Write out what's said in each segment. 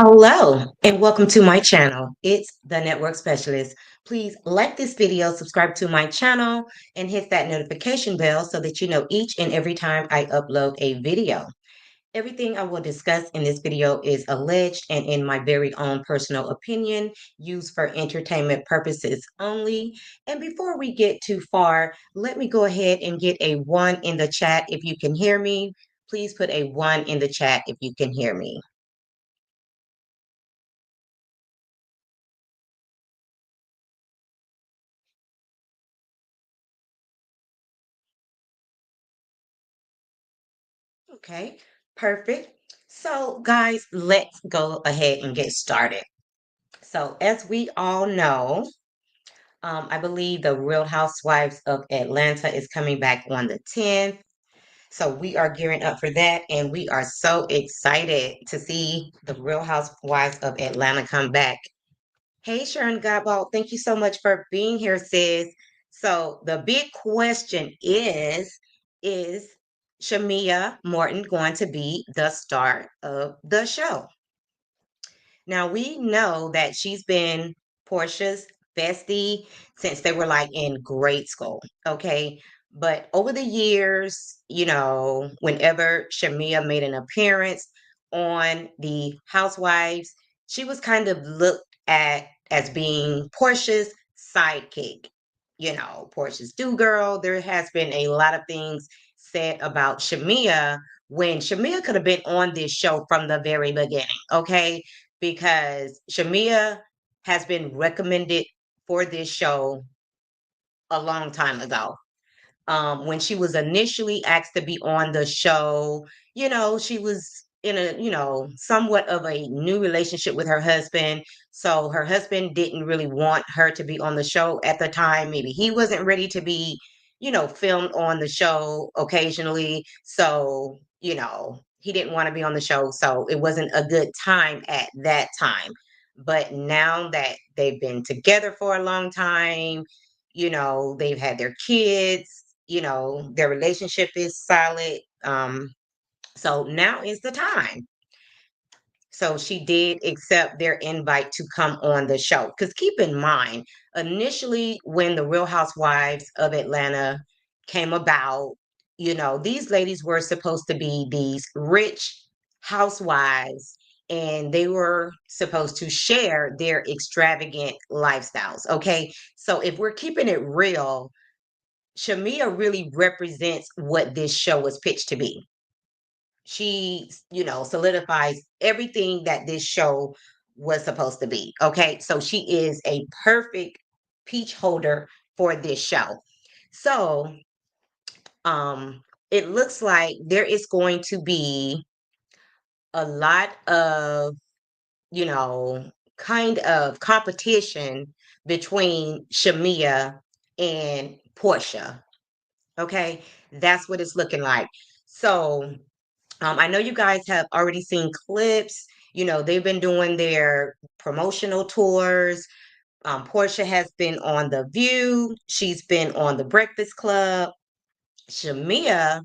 Hello and welcome to my channel. It's the Network Specialist. Please like this video, subscribe to my channel, and hit that notification bell so that you know each and every time I upload a video. Everything I will discuss in this video is alleged and in my very own personal opinion, used for entertainment purposes only. And before we get too far, let me go ahead and get a 1 in the chat if you can hear me. Please put a 1 in the chat if you can hear me. Okay, perfect. So, guys, let's go ahead and get started. So, as we all know, I believe the Real Housewives of Atlanta is coming back on the 10th. So, we are gearing up for that, and we are so excited to see the Real Housewives of Atlanta come back. Hey, Sharon Godbolt, thank you so much for being here, sis. So the big question is Shamea Morton going to be the star of the show? Now we know that she's been Portia's bestie since they were like in grade school, okay? But over the years, whenever Shamea made an appearance on the Housewives, she was kind of looked at as being Portia's sidekick. Portia's do girl. There has been a lot of things said about Shamea when Shamea could have been on this show from the very beginning, okay? Because Shamea has been recommended for this show a long time ago. When she was initially asked to be on the show, she was in a, somewhat of a new relationship with her husband. So her husband didn't really want her to be on the show at the time. Maybe he wasn't ready to be, filmed on the show occasionally. So, he didn't want to be on the show. So it wasn't a good time at that time. But now that they've been together for a long time, they've had their kids, their relationship is solid. So now is the time. So she did accept their invite to come on the show. Because keep in mind, initially, when the Real Housewives of Atlanta came about, these ladies were supposed to be these rich housewives and they were supposed to share their extravagant lifestyles. Okay. So if we're keeping it real, Shamea really represents what this show was pitched to be. She, solidifies everything that this show was supposed to be. Okay. So she is a perfect peach holder for this show. So it looks like there is going to be a lot of, you know, kind of competition between Shamea and Porsha. Okay. That's what it's looking like. So I know you guys have already seen clips. They've been doing their promotional tours. Portia has been on The View. She's been on The Breakfast Club. Shamea,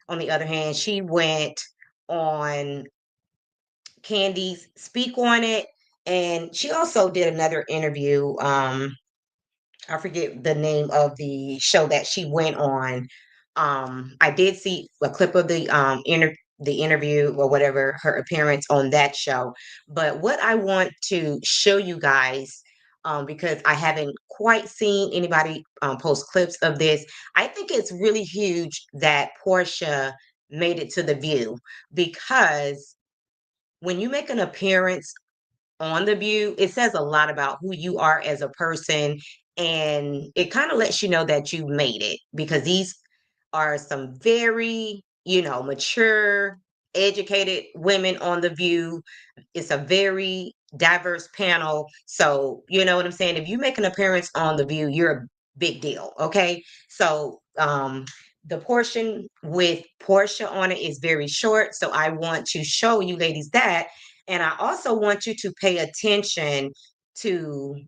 on the other hand, she went on Candy's Speak on It. And she also did another interview. I forget the name of the show that she went on. I did see a clip of the interview or whatever her appearance on that show. But what I want to show you guys, because I haven't quite seen anybody post clips of this, I think it's really huge that Portia made it to The View because when you make an appearance on The View, it says a lot about who you are as a person. And it kind of lets you know that you made it because these are some very, mature, educated women on The View. It's a very diverse panel. So, you know what I'm saying? If you make an appearance on The View, you're a big deal. Okay. So, the portion with Portia on it is very short. So I want to show you ladies that. And I also want you to pay attention to,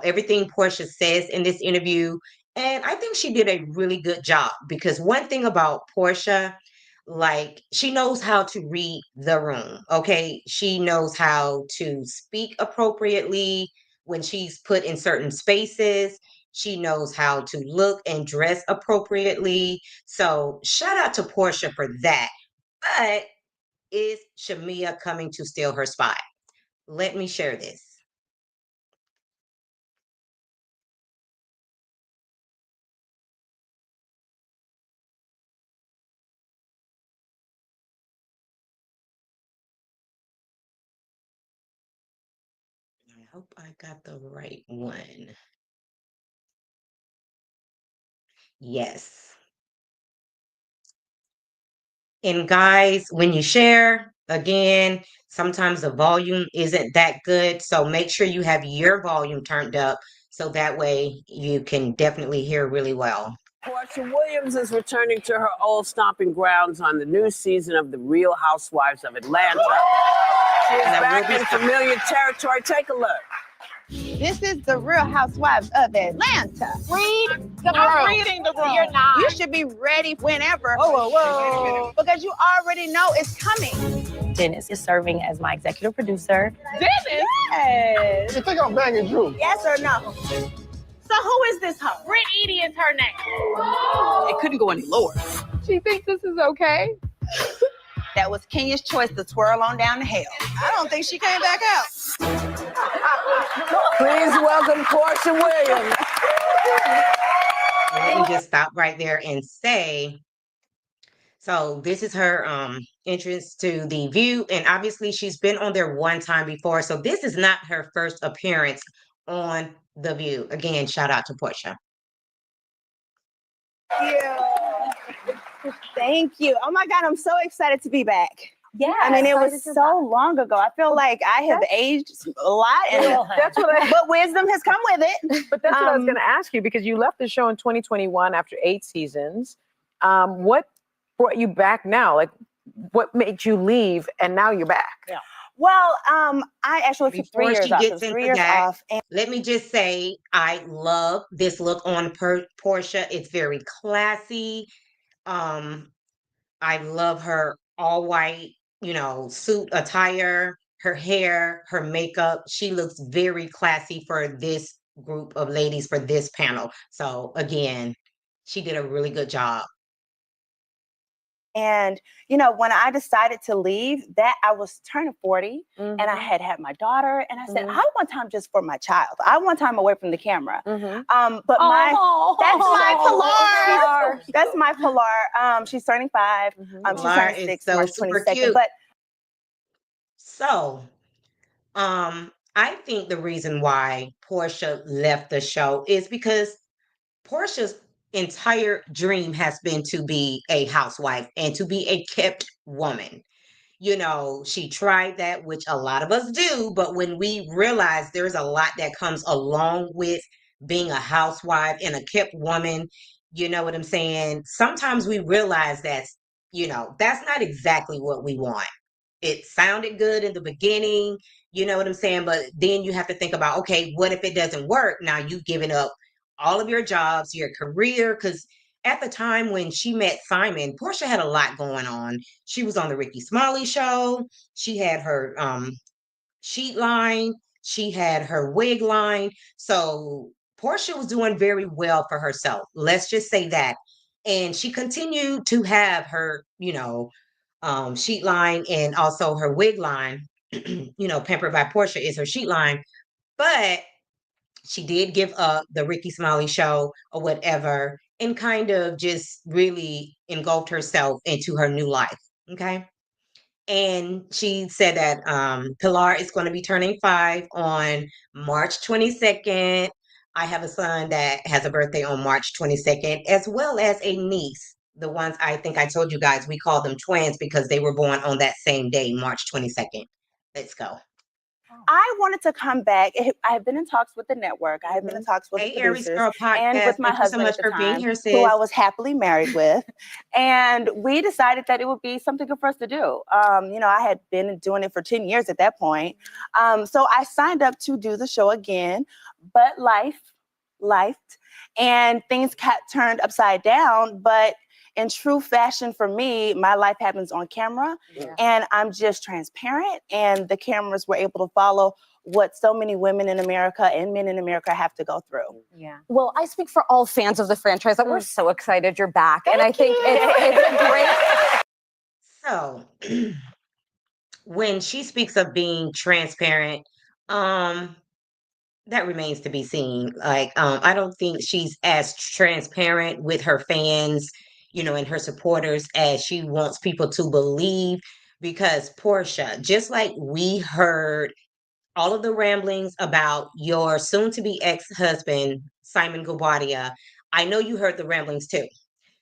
everything Portia says in this interview. And I think she did a really good job because one thing about Portia, Like, she knows how to read the room, okay? She knows how to speak appropriately when she's put in certain spaces. She knows how to look and dress appropriately. So, shout out to Porsha for that. But is Shamea coming to steal her spot? Let me share this. I hope I got the right one. Yes. And guys, when you share, again, sometimes the volume isn't that good. So make sure you have your volume turned up so that way you can definitely hear really well. Porsha Williams is returning to her old stomping grounds on the new season of the Real Housewives of Atlanta. She is back in familiar territory. Take a look. This is the Real Housewives of Atlanta. Read the room. I'm reading the room. You're not. You should be ready whenever. Whoa. Because you already know it's coming. Dennis is serving as my executive producer. Dennis? Yes. You think I'm banging Drew? Yes or no? So who is this hoe? Britt Edie is her name. It couldn't go any lower. She thinks this is okay. That was Kenya's choice to twirl on down to hell. I don't think she came back out. Please welcome Porsha Williams. Let me just stop right there and say, so this is her entrance to The View, and obviously she's been on there one time before, so this is not her first appearance on The View. Again, shout out to Porsha. Thank you. Oh my God, I'm so excited to be back. Yeah. I mean, it was so long ago. I feel like I have aged a lot, and That's what but wisdom has come with it. But that's what I was going to ask you, because you left the show in 2021 after 8 seasons. What brought you back now? Like, what made you leave and now you're back? Yeah. Well, I actually took 3 Before years she off. gets It was into 3 years that, off. And let me just say, I love this look on Porsha. It's very classy. I love her all white, suit attire, her hair, her makeup. She looks very classy for this group of ladies for this panel. So again, she did a really good job. And, when I decided to leave, that I was turning 40 and I had my daughter, and I said, I want time just for my child. I want time away from the camera. But that's my Pilar. That's my Pilar. She's turning 5. She's Pilar turning is 6 so March super 22nd. cute. But So, I think the reason why Porsha left the show is because Portia's entire dream has been to be a housewife and to be a kept woman. She tried that, which a lot of us do, but when we realize there's a lot that comes along with being a housewife and a kept woman, you know what I'm saying? Sometimes we realize that's not exactly what we want. It sounded good in the beginning, you know what I'm saying? But then you have to think about, okay, what if it doesn't work? Now you've given up all of your jobs, your career, because at the time when she met Simon, Porsha had a lot going on. She was on the Ricky Smiley show. She had her sheet line. She had her wig line. So Porsha was doing very well for herself. Let's just say that. And she continued to have her, sheet line and also her wig line. Pampered by Porsha is her sheet line. But she did give up the Ricky Smiley show or whatever and kind of just really engulfed herself into her new life. Okay. And she said that Pilar is going to be turning 5 on March 22nd. I have a son that has a birthday on March 22nd, as well as a niece. The ones I think I told you guys, we call them twins because they were born on that same day, March 22nd. Let's go. I wanted to come back. I have been in talks with the network. I have been in talks with the producers and with my husband at the time, who I was happily married with. And we decided that it would be something good for us to do. I had been doing it for 10 years at that point. So I signed up to do the show again, but life, and things got turned upside down. But in true fashion for me, my life happens on camera, and I'm just transparent, and the cameras were able to follow what so many women in America and men in America have to go through. Yeah. Well, I speak for all fans of the franchise that we're so excited you're back. And I think it's a great. So, when she speaks of being transparent, that remains to be seen. Like, I don't think she's as transparent with her fans, and her supporters as she wants people to believe. Because Porsha, just like we heard all of the ramblings about your soon-to-be ex-husband, Simon Guobadia, I know you heard the ramblings too.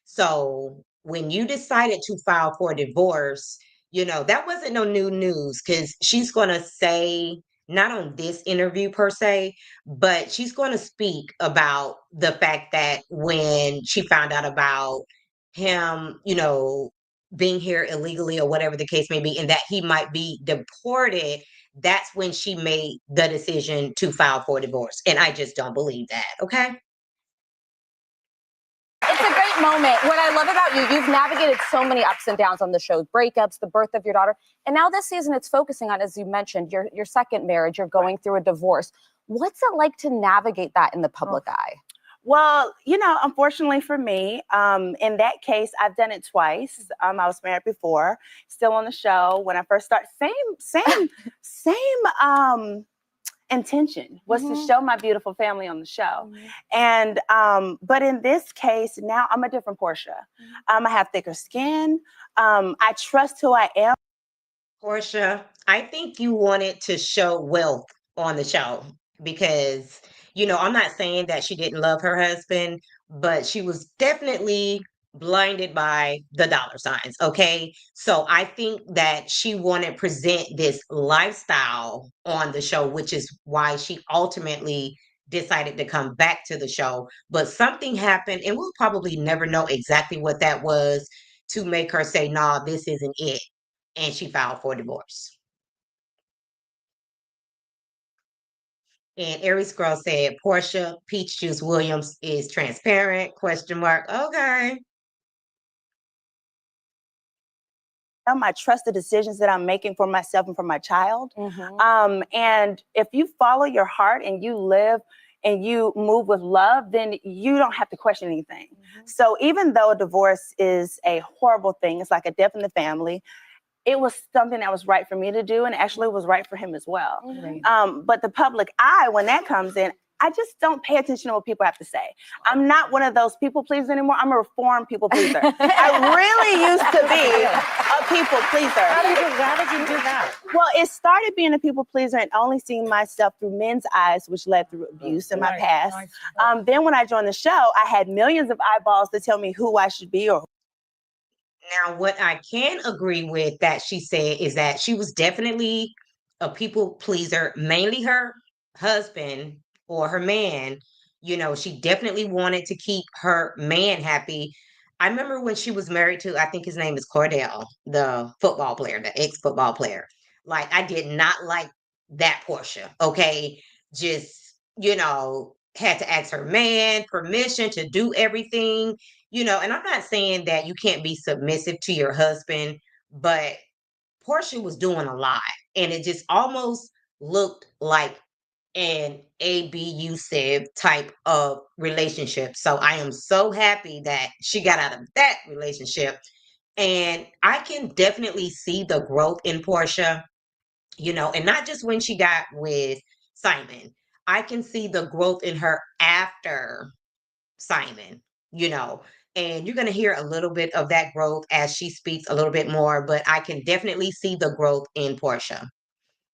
So when you decided to file for divorce, that wasn't no new news, because she's going to say, not on this interview per se, but she's going to speak about the fact that when she found out about him, being here illegally or whatever the case may be, and that he might be deported, that's when she made the decision to file for divorce. And I just don't believe that. Okay. It's a great moment. What I love about you, you've navigated so many ups and downs on the show, breakups, the birth of your daughter. And now this season, it's focusing on, as you mentioned, your second marriage. You're going through a divorce. What's it like to navigate that in the public eye? Well, unfortunately for me, in that case, I've done it twice. I was married before, still on the show. When I first started, same intention was to show my beautiful family on the show. And but in this case, now I'm a different Porsha. I have thicker skin. I trust who I am. Porsha, I think you wanted to show wealth on the show because, I'm not saying that she didn't love her husband, but she was definitely blinded by the dollar signs. Okay. So I think that she wanted to present this lifestyle on the show, which is why she ultimately decided to come back to the show. But something happened, and we'll probably never know exactly what that was, to make her say, nah, this isn't it. And she filed for divorce. And Aries Girl said, Porsha Peach Juice Williams is transparent, question mark. Okay. I trust the decisions that I'm making for myself and for my child. And if you follow your heart and you live and you move with love, then you don't have to question anything. So even though divorce is a horrible thing, it's like a death in the family, it was something that was right for me to do, and actually was right for him as well. But the public eye, when that comes in, I just don't pay attention to what people have to say. I'm not one of those people pleasers anymore. I'm a reformed people pleaser. I really used to be a people pleaser. How did you do that? Well, it started being a people pleaser and only seeing myself through men's eyes, which led through abuse in my past. Then when I joined the show, I had millions of eyeballs to tell me who I should be or Now, what I can agree with that she said is that she was definitely a people pleaser, mainly her husband or her man. She definitely wanted to keep her man happy. I remember when she was married to, I think his name is Cordell, the football player, the ex-football player. Like, I did not like that Portia. Okay. Just, had to ask her man permission to do everything. And I'm not saying that you can't be submissive to your husband, but Portia was doing a lot. And it just almost looked like an abusive type of relationship. So I am so happy that she got out of that relationship. And I can definitely see the growth in Portia, and not just when she got with Simon. I can see the growth in her after Simon, and you're going to hear a little bit of that growth as she speaks a little bit more, but I can definitely see the growth in Porsha.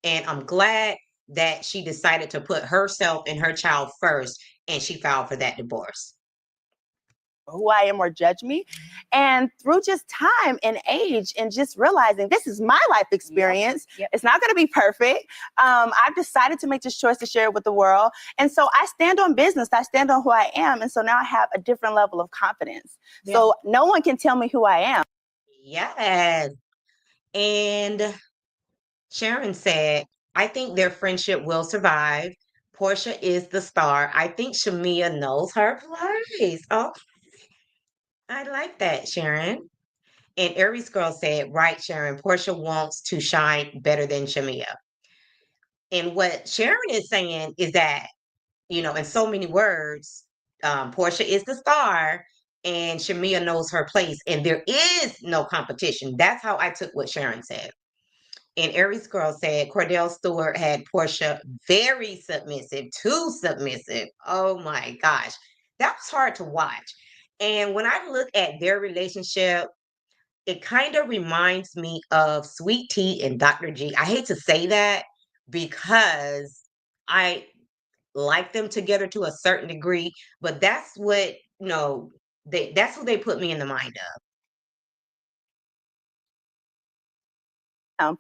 And I'm glad that she decided to put herself and her child first, and she filed for that divorce. Who I am or judge me. And through just time and age and just realizing this is my life experience, it's not going to be perfect. I've decided to make this choice to share it with the world. And so I stand on business. I stand on who I am. And so now I have a different level of confidence. So no one can tell me who I am. Yes. And Sharon said, I think their friendship will survive. Porsha is the star. I think Shamea knows her place. Oh, I like that, Sharon. And Aries Girl said, right, Sharon, Porsha wants to shine better than Shamea. And what Sharon is saying is that, in so many words, Porsha is the star and Shamea knows her place, and there is no competition. That's how I took what Sharon said. And Aries Girl said Cordell Stewart had Porsha very submissive, too submissive. Oh my gosh. That was hard to watch. And when I look at their relationship, it kind of reminds me of Sweet Tea and Dr. G. I hate to say that because I like them together to a certain degree, but that's what, that's what they put me in the mind of.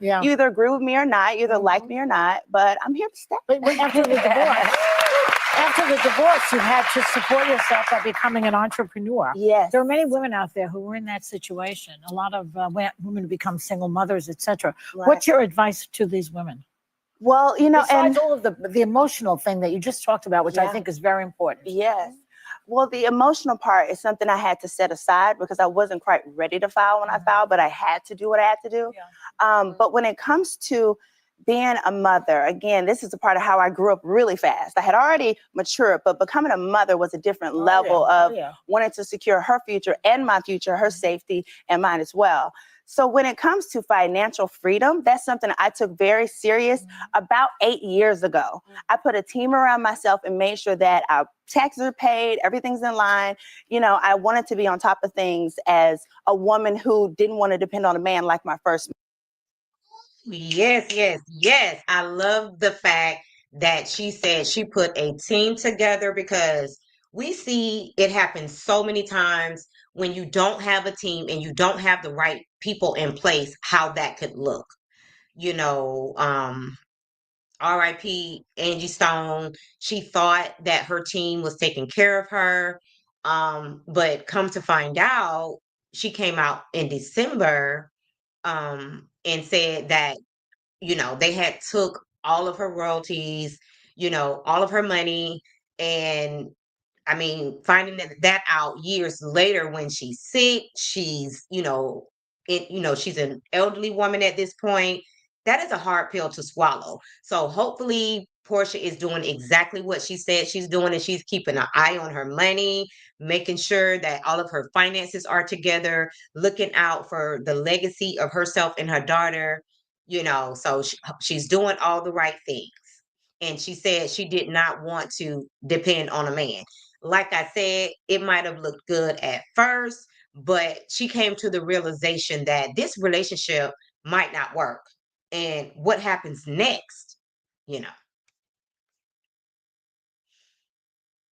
You either agree with me or not, you either like me or not, but I'm here to stay. But after the divorce, you had to support yourself by becoming an entrepreneur. Yes. There are many women out there who are in that situation. A lot of women become single mothers, etc. Right. What's your advice to these women? Well, besides all of the emotional thing that you just talked about, which I think is very important. Yes. Well, the emotional part is something I had to set aside because I wasn't quite ready to file when I filed, but I had to do what I had to do. But when it comes to being a mother, again, this is a part of how I grew up really fast. I had already matured, but becoming a mother was a different level of wanting to secure her future and my future, her safety and mine as well. So when it comes to financial freedom, that's something I took very serious about 8 years ago. I put a team around myself and made sure that our taxes are paid, everything's in line. I wanted to be on top of things as a woman who didn't want to depend on a man like my first. Yes, yes, yes. I love the fact that she said she put a team together because we see it happen so many times when you don't have a team and you don't have the right people in place, how that could look. RIP Angie Stone, she thought that her team was taking care of her. But come to find out, she came out in December and said that they had took all of her royalties, all of her money. And I mean, finding that out years later when she's sick, she's, she's an elderly woman at this point. That is a hard pill to swallow. So hopefully Porsha is doing exactly what she said she's doing, and she's keeping an eye on her money, making sure that all of her finances are together, looking out for the legacy of herself and her daughter, so she's doing all the right things. And she said she did not want to depend on a man. Like I said, it might have looked good at first, but she came to the realization that this relationship might not work. And what happens next,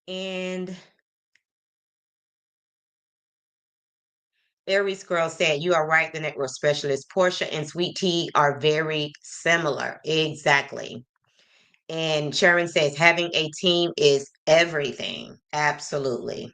And Aries Girl said, you are right, the network specialist. Porsha and Sweet Tea are very similar. Exactly. And Sharon says, having a team is everything. Absolutely.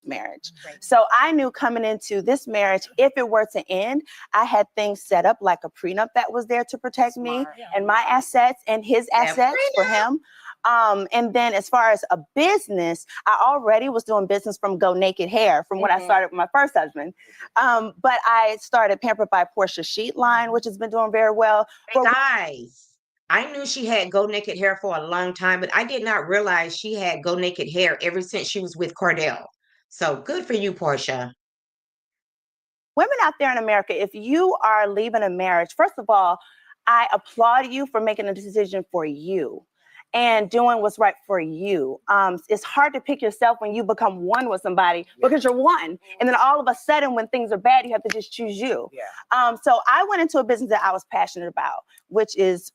Marriage. So I knew coming into this marriage, if it were to end, I had things set up like a prenup that was there to protect me and my assets and his assets for him. And then as far as a business, I already was doing business from Go Naked Hair from when I started with my first husband. But I started Pampered by Porsha Sheet line, which has been doing very well. Hey guys, I knew she had Go Naked Hair for a long time, but I did not realize she had Go Naked Hair ever since she was with Cordell. So good for you, Porsha. Women out there in America, if you are leaving a marriage, first of all, I applaud you for making a decision for you and doing what's right for you. It's hard to pick yourself when you become one with somebody because you're one. And then all of a sudden, when things are bad, you have to just choose you. So I went into a business that I was passionate about, which is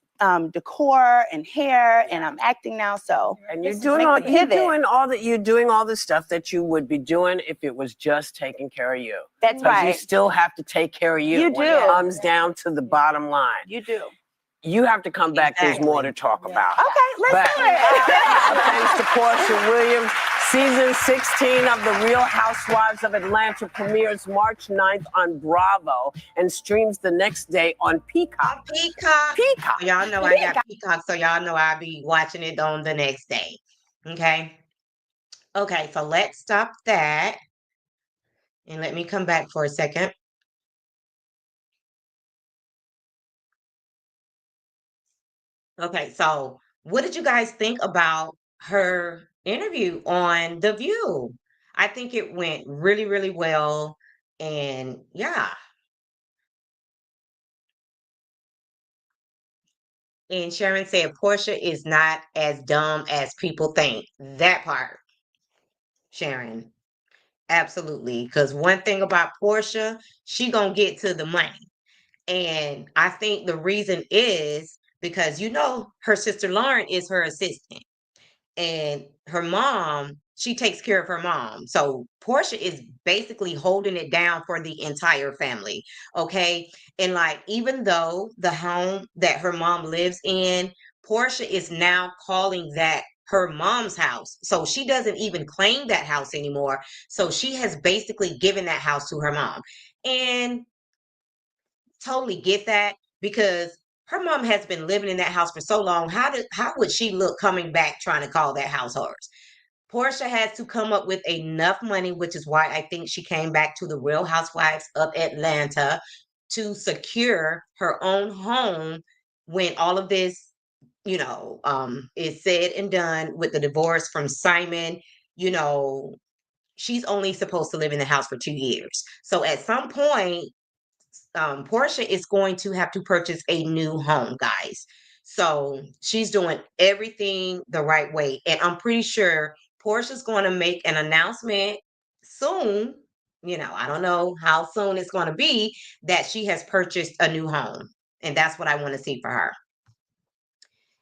decor and hair, and I'm acting now. So and you're doing all the stuff that you would be doing if it was just taking care of you. That's right. You still have to take care of you. You do. When it comes down to the bottom line. You do. You have to come back. There's more to talk about. Okay, let's do it. Thanks to Porsha Williams. Season 16 of The Real Housewives of Atlanta premieres March 9th on Bravo and streams the next day on Peacock. Peacock. Y'all know I got Peacock, so y'all know I'll be watching it on the next day. Okay. Okay, so let's stop that and let me come back for a second. Okay, so what did you guys think about her interview on The View? I think it went really, really well. And yeah, and Sharon said Portia is not as dumb as people think. That part, Sharon, absolutely. Because one thing about Portia, she gonna get to the money. And I think the reason is because her sister Lauren is her assistant. And her mom, she takes care of her mom. So Portia is basically holding it down for the entire family. Okay. And like, even though the home that her mom lives in, Portia is now calling that her mom's house. So she doesn't even claim that house anymore. So she has basically given that house to her mom. And totally get that because her mom has been living in that house for so long. How would she look coming back trying to call that house hers? Portia has to come up with enough money, which is why I think she came back to the Real Housewives of Atlanta to secure her own home when all of this, is said and done with the divorce from Simon. You know, she's only supposed to live in the house for 2 years. So at some point, Portia is going to have to purchase a new home, guys. So she's doing everything the right way. And I'm pretty sure Portia's going to make an announcement soon. I don't know how soon it's going to be that she has purchased a new home. And that's what I want to see for her.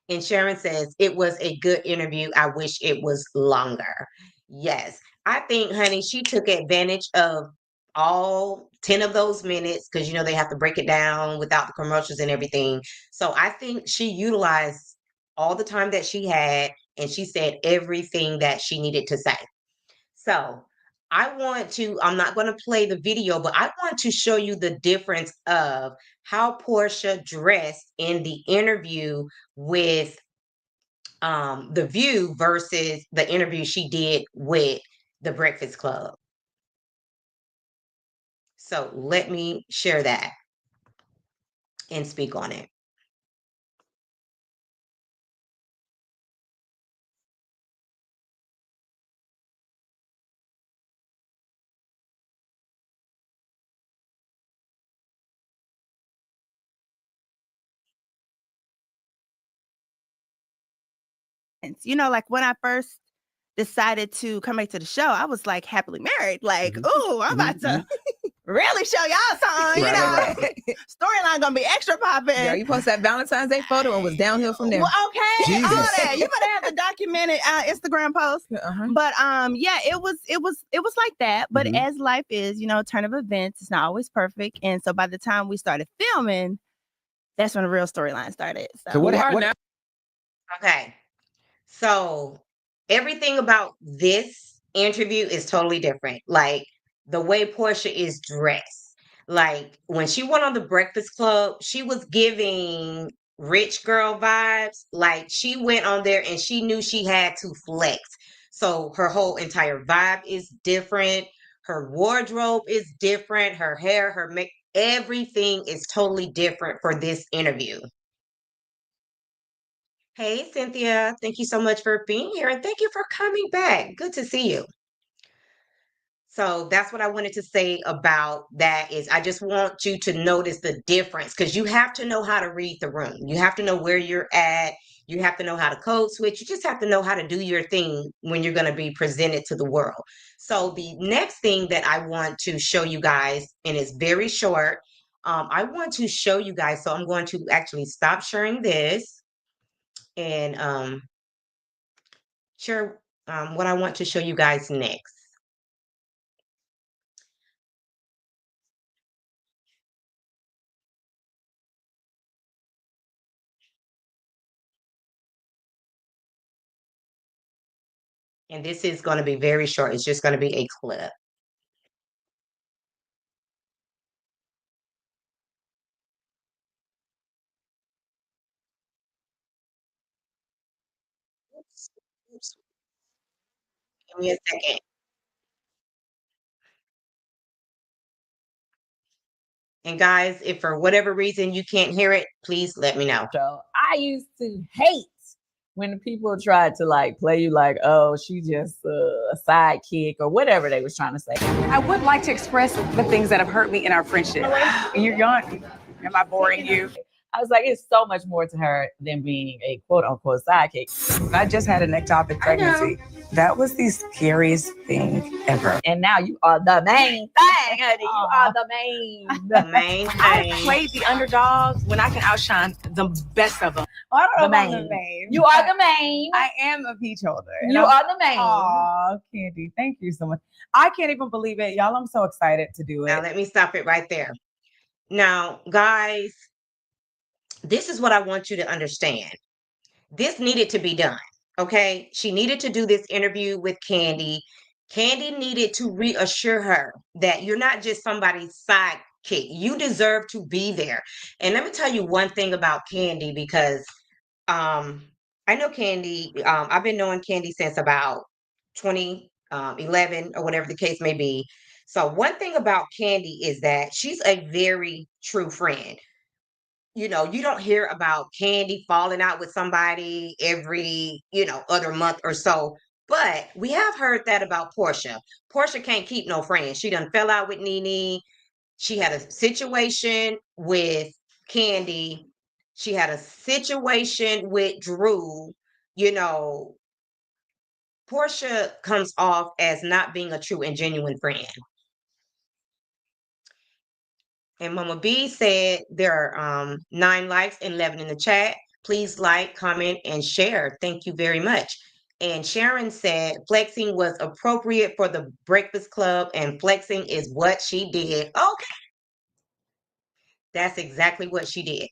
And Sharon says, it was a good interview. I wish it was longer. Yes. I think, honey, she took advantage of all 10 of those minutes because, they have to break it down without the commercials and everything. So I think she utilized all the time that she had and she said everything that she needed to say. So I'm not going to play the video, but I want to show you the difference of how Portia dressed in the interview with The View versus the interview she did with The Breakfast Club. So let me share that and speak on it. Like when I first decided to come back to the show, I was like happily married. Like, ooh, I'm about to really show y'all something. Right. Storyline gonna be extra popping. Girl, you posted that Valentine's Day photo and was downhill from there. Well, okay, all Jesus. that. You better have the documented Instagram post. But yeah, it was like that. But as life is, turn of events, it's not always perfect. And so by the time we started filming, that's when the real storyline started. So what now? Okay. So everything about this interview is totally different. Like the way Portia is dressed. Like when she went on the Breakfast Club, she was giving rich girl vibes. Like she went on there and she knew she had to flex. So her whole entire vibe is different. Her wardrobe is different. Her hair, her make, everything is totally different for this interview. Hey, Cynthia. Thank you so much for being here and thank you for coming back. Good to see you. So that's what I wanted to say about that is I just want you to notice the difference because you have to know how to read the room. You have to know where you're at. You have to know how to code switch. You just have to know how to do your thing when you're going to be presented to the world. So the next thing that I want to show you guys, and it's very short, I want to show you guys. So I'm going to actually stop sharing this and share what I want to show you guys next. And this is going to be very short. It's just going to be a clip. Oops, oops. Give me a second. And guys, if for whatever reason you can't hear it, please let me know. So I used to hate when people tried to like play you like, oh, she just a sidekick or whatever they was trying to say. I would like to express the things that have hurt me in our friendship. You're young. Am I boring you? I was like, it's so much more to her than being a quote unquote sidekick. I just had an ectopic pregnancy. That was the scariest thing ever. And now you are the main thing, honey. You are the main thing. I played the underdog when I can outshine the best of them. Well, I don't know The about main. the main. You are the main. I am a peach holder. You are the main. Aw, Candy, thank you so much. I can't even believe it. Y'all, I'm so excited to do it. Now let me stop it right there. Now, guys, this is what I want you to understand. This needed to be done. Okay. She needed to do this interview with Candy. Candy needed to reassure her that you're not just somebody's sidekick. You deserve to be there. And let me tell you one thing about Candy, because I know Candy. I've been knowing Candy since about 2011 or whatever the case may be. So one thing about Candy is that she's a very true friend. You know, you don't hear about Candy falling out with somebody every, other month or so. But we have heard that about Porsha. Porsha can't keep no friends. She done fell out with Nene. She had a situation with Candy. She had a situation with Drew. You know, Porsha comes off as not being a true and genuine friend. And Mama B said there are 9 likes and 11 in the chat. Please like, comment, and share. Thank you very much. And Sharon said flexing was appropriate for the Breakfast Club, and flexing is what she did. Okay. That's exactly what she did.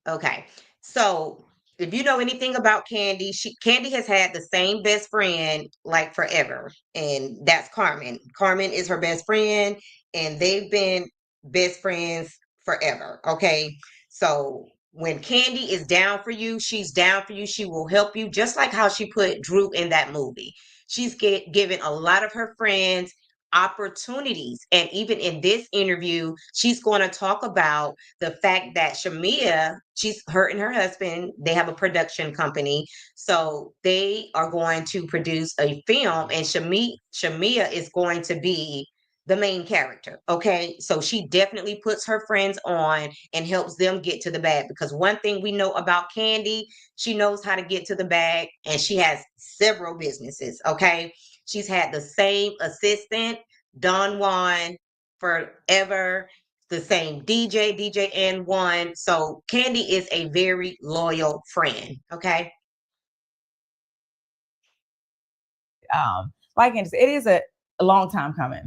Okay. So if you know anything about Candy, Candy has had the same best friend like forever, and that's Carmen. Carmen is her best friend, and they've been best friends forever. Okay. So when Candy is down for you, she's down for you. She will help you, just like how she put Drew in that movie. She's given a lot of her friends opportunities. And even in this interview, she's going to talk about the fact that Shamea, her and her husband, they have a production company. So they are going to produce a film, and Shamea is going to be the main character. Okay. So she definitely puts her friends on and helps them get to the bag, because one thing we know about Candy, she knows how to get to the bag, and she has several businesses. Okay. She's had the same assistant, Don Juan, forever, the same DJ N1. So Candy is a very loyal friend. Okay. Like Candy said, it is a long time coming.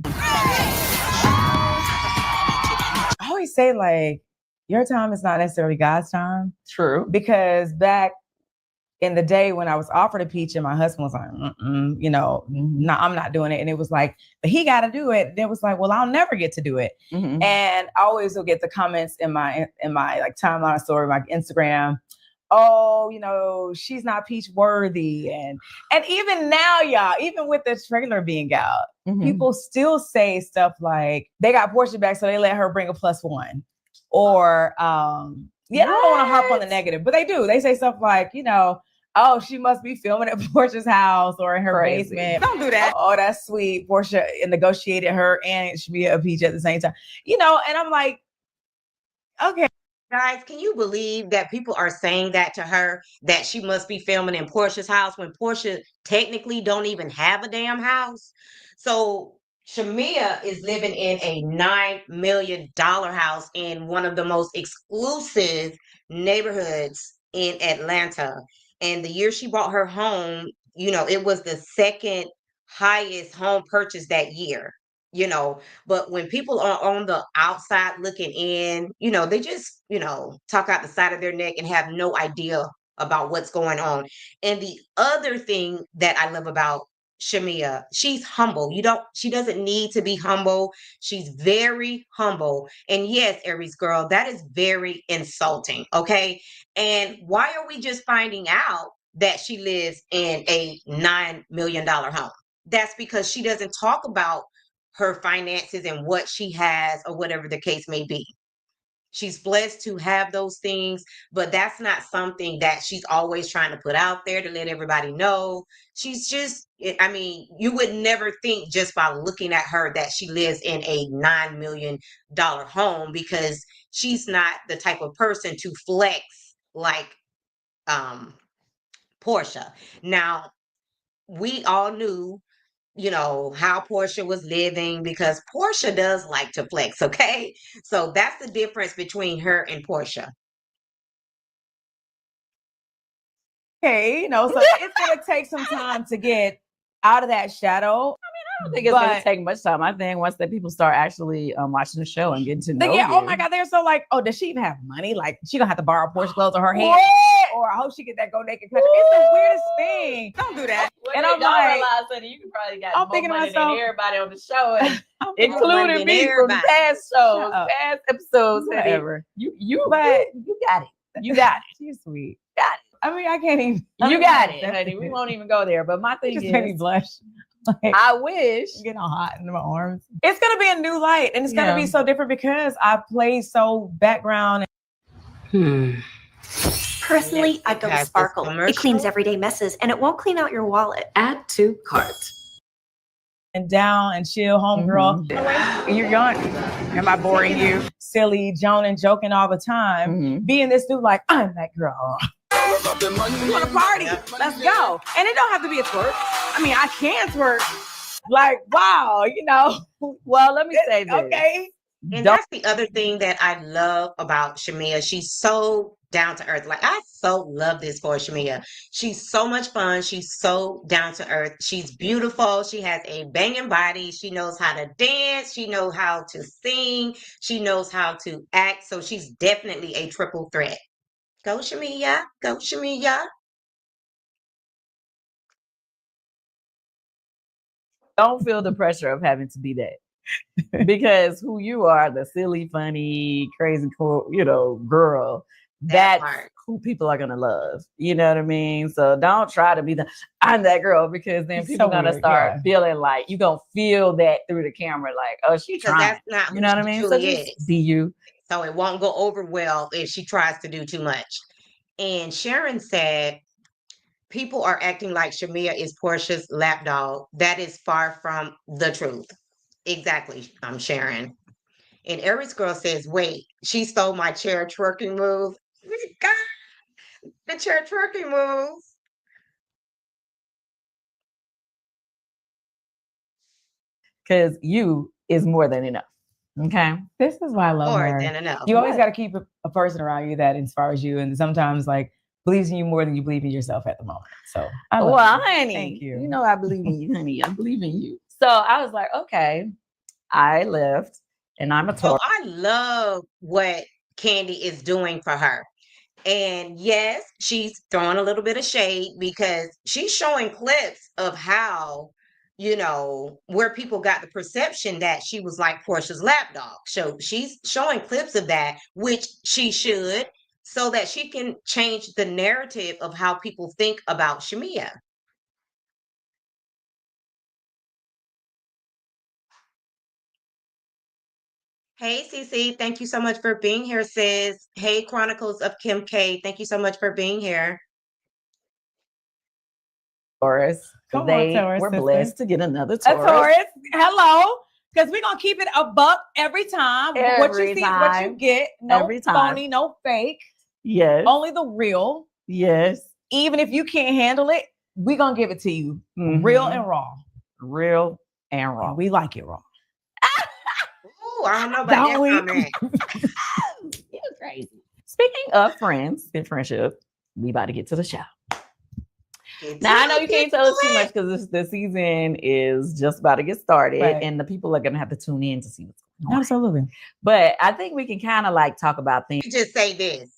I always say, like, your time is not necessarily God's time. True. Because back in the day when I was offered a peach and my husband was like, no, I'm not doing it. And it was like, but he got to do it. And it was like, well, I'll never get to do it. Mm-hmm. And I always will get the comments in my like timeline story, my Instagram. Oh, she's not peach worthy. And even now, y'all, even with the trailer being out, people still say stuff like they got Porsha back, so they let her bring a +1. Or, I don't want to harp on the negative, but they do. They say stuff like, oh, she must be filming at Porsha's house or in her basement. Don't do that. Oh, that's sweet. Porsha negotiated her and Shamea a peach at the same time. And I'm like, okay. Guys, can you believe that people are saying that to her, that she must be filming in Porsha's house when Porsha technically don't even have a damn house? So Shamea is living in a $9 million house in one of the most exclusive neighborhoods in Atlanta. And the year she bought her home, it was the second highest home purchase that year. But when people are on the outside looking in, they just, talk out the side of their neck and have no idea about what's going on. And the other thing that I love about Shamea, she's humble. She doesn't need to be humble. She's very humble. And yes, Aries girl, that is very insulting. Okay. And why are we just finding out that she lives in a $9 million home? that's because she doesn't talk about her finances and what she has or whatever the case may be. She's blessed to have those things, but that's not something that she's always trying to put out there to let everybody know. She's just, I mean, you would never think just by looking at her that she lives in a $9 million home, because she's not the type of person to flex like Porsha. Now, we all knew, how Porsha was living, because Porsha does like to flex, okay? So that's the difference between her and Porsha. Okay, so it's gonna take some time to get out of that shadow. I don't think it's gonna take much time. I think once that people start actually watching the show and getting to know you. Oh my God, they're so like, oh, does she even have money? Like, she gonna have to borrow Porsche clothes on her head, or I hope she get that go naked picture. It's the weirdest thing. Don't do that. And I'm like, realize that you can probably got more money than everybody on the show, including me from past shows, past episodes, whatever. You got it. You got it. You're sweet. Got it. I mean, I can't even. You got it, honey. We won't even go there. But my thing is, made me blush. Like, I wish. I'm getting all hot in my arms. It's gonna be a new light, and it's gonna be so different because I play so background. Personally, I go with Sparkle. It cleans everyday messes, and it won't clean out your wallet. Add to cart. And down and chill, homegirl. You're young. Am I boring you? Silly, joning, joking all the time. Being this dude, like, I'm that girl. You want to party? Let's go. And it don't have to be a twerk. I mean, I can twerk. Like, wow, Well, let me say this. Okay. And that's the other thing that I love about Shamea. She's so down to earth. Like, I so love this for Shamea. She's so much fun. She's so down to earth. She's beautiful. She has a banging body. She knows how to dance. She knows how to sing. She knows how to act. So she's definitely a triple threat. Go Shamea. Go Shamea. Don't feel the pressure of having to be that. Because who you are, the silly, funny, crazy, cool, girl, that's who people are gonna love. You know what I mean? So don't try to be I'm that girl, because then people are gonna start feeling like you're gonna feel that through the camera, like, oh, she's trying. That's not you know what I mean? So just be you. So it won't go over well if she tries to do too much. And Sharon said, people are acting like Shamea is Porsha's lapdog. That is far from the truth. Exactly, Sharon. And Aries Girl says, wait, she stole my chair twerking move. God, the chair twerking moves. Because you is more than enough. Okay. This is why I love her. More than enough. You always got to keep a person around you that inspires you, and sometimes like believes in you more than you believe in yourself at the moment. So I love you. Honey, thank you. You know I believe in you, honey. I believe in you. So I was like, okay, I left, and I'm a Taurus. I love what Candy is doing for her. And yes, she's throwing a little bit of shade because she's showing clips of how, where people got the perception that she was like Porsha's lapdog. So she's showing clips of that, which she should, so that she can change the narrative of how people think about Shamea. Hey, Cece, thank you so much for being here, sis. Hey, Chronicles of Kim K, thank you so much for being here. Taurus. Taurus, were blessed to get another Taurus. A Taurus. Hello. Because we're going to keep it a buck every time. What you see is what you get. No phony, no fake. Yes. Only the real. Yes. Even if you can't handle it, we're going to give it to you. Real and raw. Real and raw. We like it raw. Ooh, I don't know about that comment. You're crazy. Speaking of friends and friendship, we about to get to the show. Now, I know you can't tell us too much because the season is just about to get started, and the people are going to have to tune in to see what's going on. Absolutely. But I think we can kind of like talk about things. Just say this.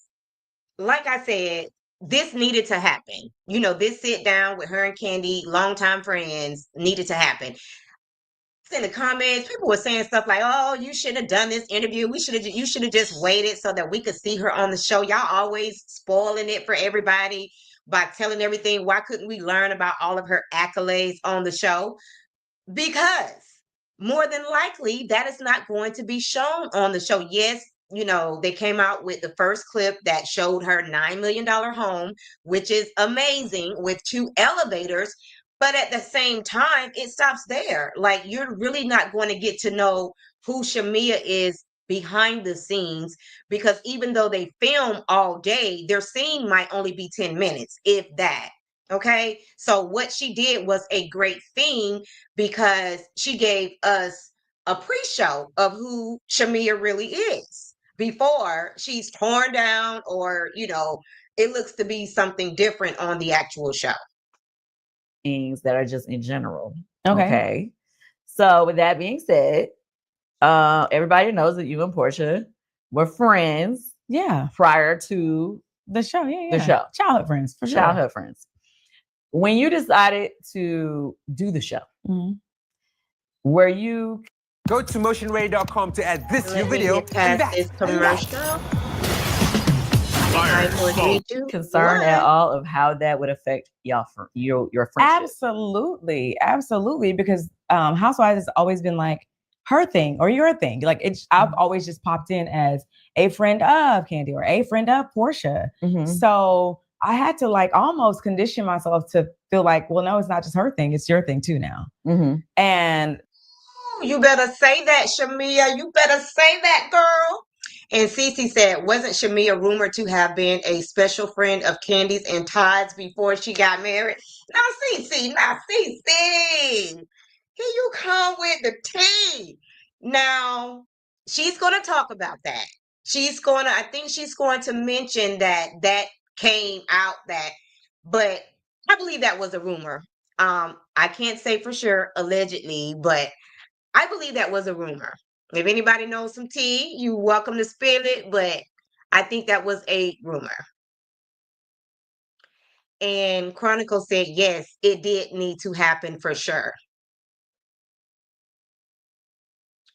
Like I said, this needed to happen. This sit down with her and Candy, longtime friends, needed to happen. In the comments, people were saying stuff like, oh, you should have done this interview. You should have just waited so that we could see her on the show. Y'all always spoiling it for everybody. by telling everything? Why couldn't we learn about all of her accolades on the show? Because more than likely, that is not going to be shown on the show. Yes, they came out with the first clip that showed her $9 million home, which is amazing, with 2 elevators. But at the same time, it stops there. Like, you're really not going to get to know who Shamea is behind the scenes, because even though they film all day, their scene might only be 10 minutes, if that. Okay. So what she did was a great thing, because she gave us a pre-show of who Shamea really is before she's torn down, or, it looks to be something different on the actual show. Things that are just in general. Okay. So with that being said, everybody knows that you and Porsha were friends. Yeah. Prior to the show. Yeah. The show. Childhood friends, for sure. Childhood friends. When you decided to do the show, were you... Go to motionready.com to add this to your video. And that's commercial. Concerned at all of how that would affect your friendship? Absolutely. Because Housewives has always been like her thing or your thing. Like, I've always just popped in as a friend of Kandi or a friend of Porsha. So I had to like almost condition myself to feel like, well, no, it's not just her thing, it's your thing too now. And you better say that, Shamea. You better say that, girl. And Cece said, wasn't Shamea rumored to have been a special friend of Kandi's and Todd's before she got married? Now, Cece, here you come with the tea. Now, she's going to talk about that. I think she's going to mention that came out but I believe that was a rumor. I can't say for sure, allegedly, but I believe that was a rumor. If anybody knows some tea, you're welcome to spill it, but I think that was a rumor. And Chronicle said, yes, it did need to happen for sure.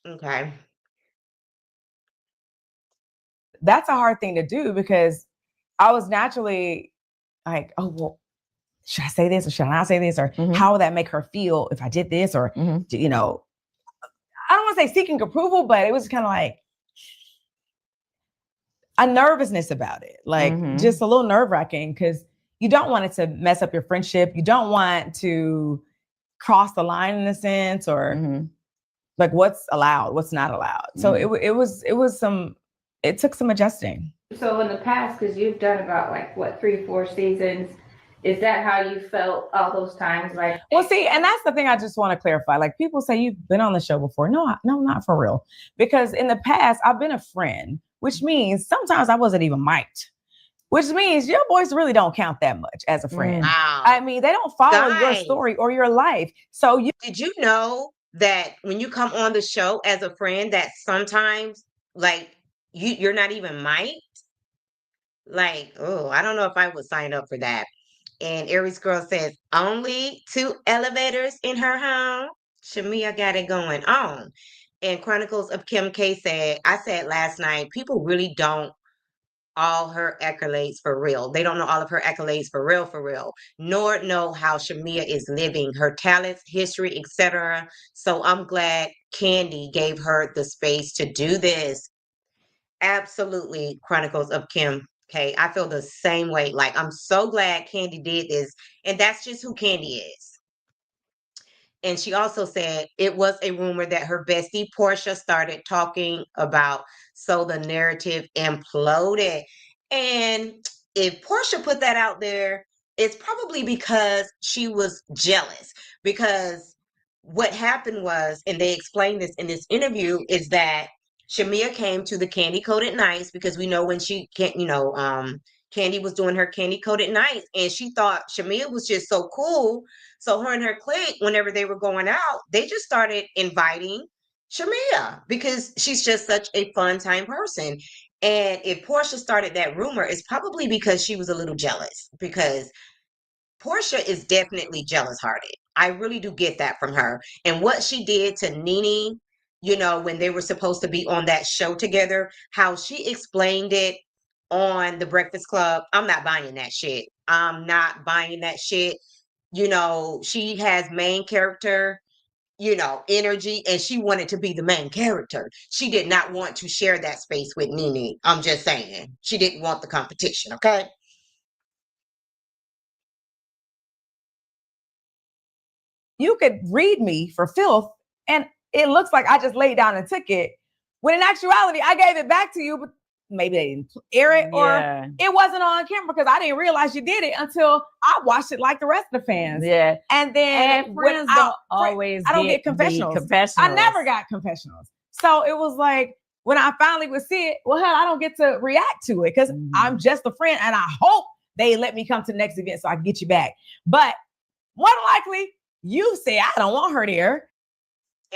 Okay. That's a hard thing to do, because I was naturally like, oh, well, should I say this or should I not say this? Or how would that make her feel if I did this? Or, I don't want to say seeking approval, but it was kind of like a nervousness about it. Like just a little nerve-wracking, because you don't want it to mess up your friendship. You don't want to cross the line in a sense, or like what's allowed, what's not allowed. So it took some adjusting. So in the past, because you've done about 3-4 seasons, is that how you felt all those times? Like, well, see, and that's the thing I just want to clarify. Like, people say you've been on the show before. No, not for real. Because in the past, I've been a friend, which means sometimes I wasn't even mic'd, which means your boys really don't count that much as a friend. Wow. I mean, they don't follow your story or your life. So did you know that when you come on the show as a friend, that sometimes you're not even mic'd? Like, oh, I don't know if I would sign up for that. And Aries Girl says, only 2 elevators in her home. Shamea got it going on. And Chronicles of Kim K said, I said last night, people really don't all her accolades for real. They don't know all of her accolades for real, nor know how Shamea is living, her talents, history, etc. So I'm glad Kandi gave her the space to do this. Absolutely, Chronicles of Kim. Okay, I feel the same way. Like, I'm so glad Kandi did this. And that's just who Kandi is. And she also said it was a rumor that her bestie Porsha started talking about, so the narrative imploded. And if Porsha put that out there, it's probably because she was jealous. Because what happened was, and they explained this in this interview, is that Shamea came to the Candy Coated Nights, because we know when she can't, Kandi was doing her Candy Coated Nights, and she thought Shamea was just so cool. So her and her clique, whenever they were going out, they just started inviting Shamea, because she's just such a fun time person. And if Porsha started that rumor, it's probably because she was a little jealous, because Porsha is definitely jealous hearted. I really do get that from her. And what she did to Nene, when they were supposed to be on that show together, how she explained it on The Breakfast Club, I'm not buying that shit. I'm not buying that shit. You know, she has main character, energy, and she wanted to be the main character. She did not want to share that space with Nene. I'm just saying. She didn't want the competition, okay? You could read me for filth, and it looks like I just laid down and took it. When in actuality, I gave it back to you, but maybe they didn't air it, or it wasn't on camera because I didn't realize you did it until I watched it like the rest of the fans. Yeah. And then friends don't always I don't get get confessionals. confessionals. I never got confessionals. So it was like, when I finally would see it, well, hell, I don't get to react to it because I'm just a friend, and I hope they let me come to the next event so I can get you back. But more than likely, you say, I don't want her there.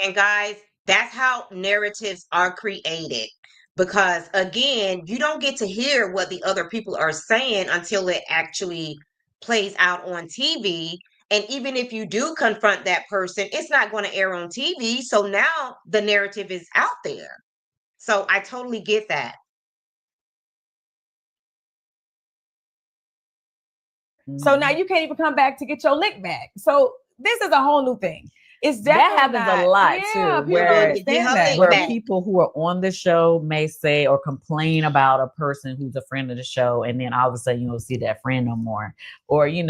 And guys, that's how narratives are created. Because again, you don't get to hear what the other people are saying until it actually plays out on TV. And even if you do confront that person, it's not going to air on TV. So now the narrative is out there. So I totally get that. So now you can't even come back to get your lick back. So this is a whole new thing. It's that happens a lot too, where people who are on the show may say or complain about a person who's a friend of the show, and then all of a sudden you don't see that friend no more, or it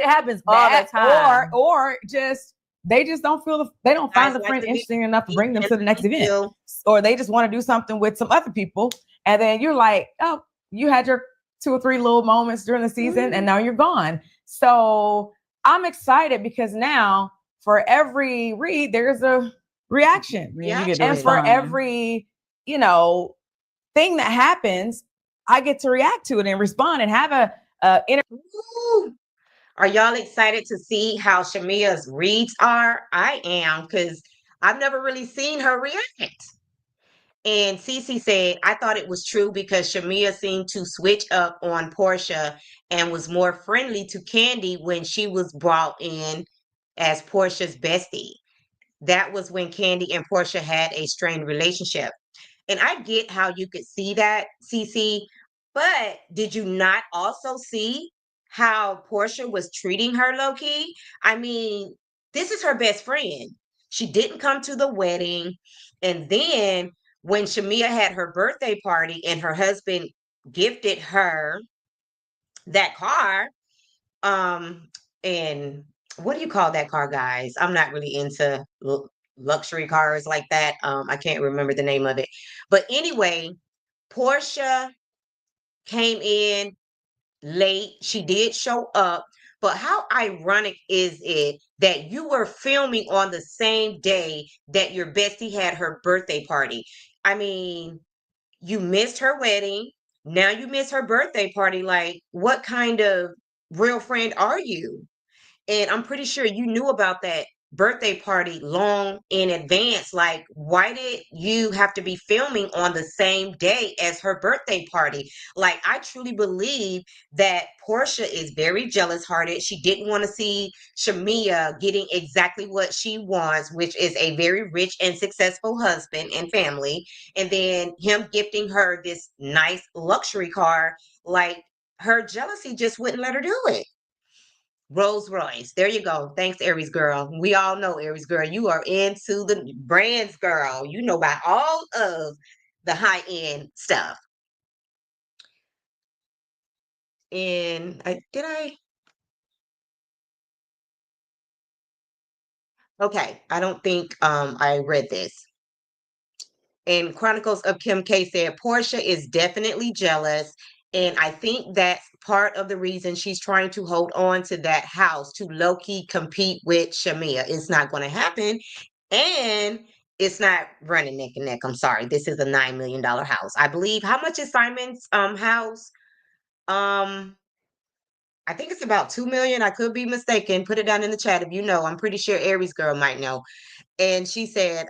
happens all the time, or just they just don't feel they don't find the friend interesting enough to bring them to the next event, or they just want to do something with some other people, and then you're like, oh, you had your 2 or 3 little moments during the season, and now you're gone. So I'm excited because now, for every read, there's a reaction. And for every, thing that happens, I get to react to it and respond and have a Are y'all excited to see how Shamea's reads are? I am, because I've never really seen her react. And Cece said, I thought it was true because Shamea seemed to switch up on Porsha and was more friendly to Candy when she was brought in as Porsha's bestie. That was when Candy and Porsha had a strained relationship. And I get how you could see that, Cece, but did you not also see how Porsha was treating her low-key? I mean, this is her best friend. She didn't come to the wedding. And then when Shamea had her birthday party and her husband gifted her that car, and what do you call that car, guys? I'm not really into luxury cars like that. I can't remember the name of it. But anyway, Porsha came in late. She did show up. But how ironic is it that you were filming on the same day that your bestie had her birthday party? I mean, you missed her wedding. Now you miss her birthday party. Like, what kind of real friend are you? And I'm pretty sure you knew about that birthday party long in advance. Like, why did you have to be filming on the same day as her birthday party? Like, I truly believe that Porsha is very jealous hearted. She didn't want to see Shamea getting exactly what she wants, which is a very rich and successful husband and family. And then him gifting her this nice luxury car. Like, her jealousy just wouldn't let her do it. Rolls Royce. There you go. Thanks, Aries girl. We all know, Aries girl, you are into the brands, girl. You know about all of the high-end stuff. And okay, I don't think I read this. And Chronicles of Kim K said Porsha is definitely jealous. And I think that's part of the reason she's trying to hold on to that house to low-key compete with Shamea. It's not going to happen. And it's not running neck and neck. I'm sorry. This is a $9 million house. I believe. How much is Simon's house? I think it's about 2 million. I could be mistaken. Put it down in the chat if you know. I'm pretty sure Aries girl might know. And she said,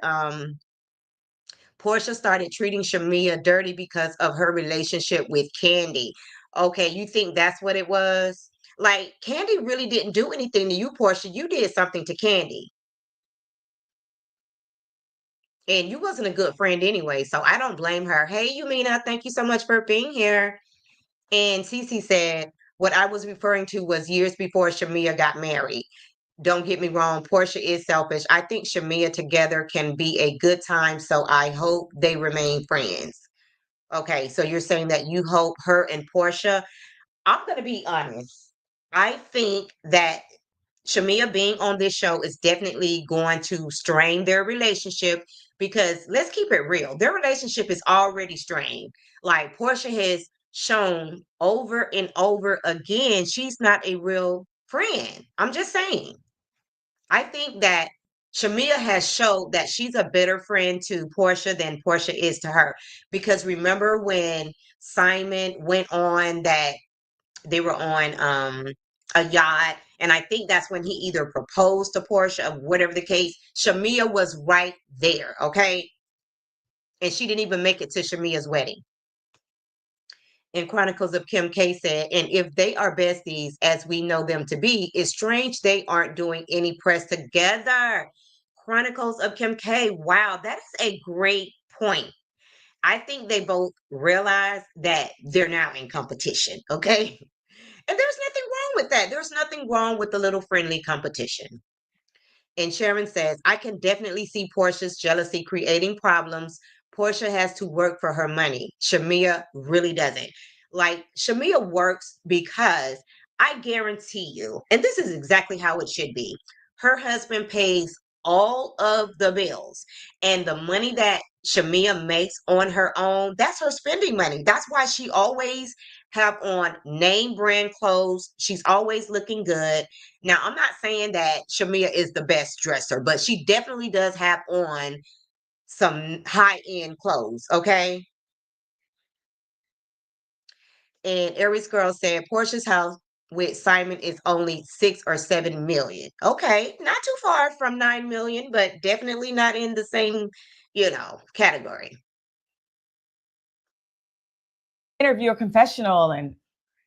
Porsha started treating Shamea dirty because of her relationship with Candy. Okay, you think that's what it was? Like, Candy really didn't do anything to you, Porsha. You did something to Candy. And you wasn't a good friend anyway, so I don't blame her. Hey, Yumina, thank you so much for being here. And Cece said, What I was referring to was years before Shamea got married. Don't get me wrong, Porsha is selfish. I think Shamea together can be a good time, so I hope they remain friends. Okay, so you're saying that you hope her and Porsha. I'm going to be honest. I think that Shamea being on this show is definitely going to strain their relationship because let's keep it real. Their relationship is already strained. Like Porsha has shown over and over again, she's not a real friend. I'm just saying. I think that Shamea has showed that she's a better friend to Porsha than Porsha is to her. Because remember when Simon went on that they were on a yacht, and I think that's when he either proposed to Porsha or whatever the case. Shamea was right there, okay? And she didn't even make it to Shamea's wedding. And Chronicles of Kim K said, and if they are besties as we know them to be, it's strange they aren't doing any press together. Chronicles of Kim K, wow, that is a great point. I think they both realize that they're now in competition, okay? And there's nothing wrong with that. There's nothing wrong with the little friendly competition. And Sharon says, I can definitely see Porsha's jealousy creating problems. Porsha has to work for her money. Shamea really doesn't. Like, Shamea works because I guarantee you, and this is exactly how it should be, her husband pays all of the bills. And the money that Shamea makes on her own, that's her spending money. That's why she always have on name brand clothes. She's always looking good. Now, I'm not saying that Shamea is the best dresser, but she definitely does have on some high-end clothes, okay? And Aries Girl said, Portia's house with Simon is only 6 or 7 million. Okay, not too far from 9 million, but definitely not in the same, category. Interview or confessional and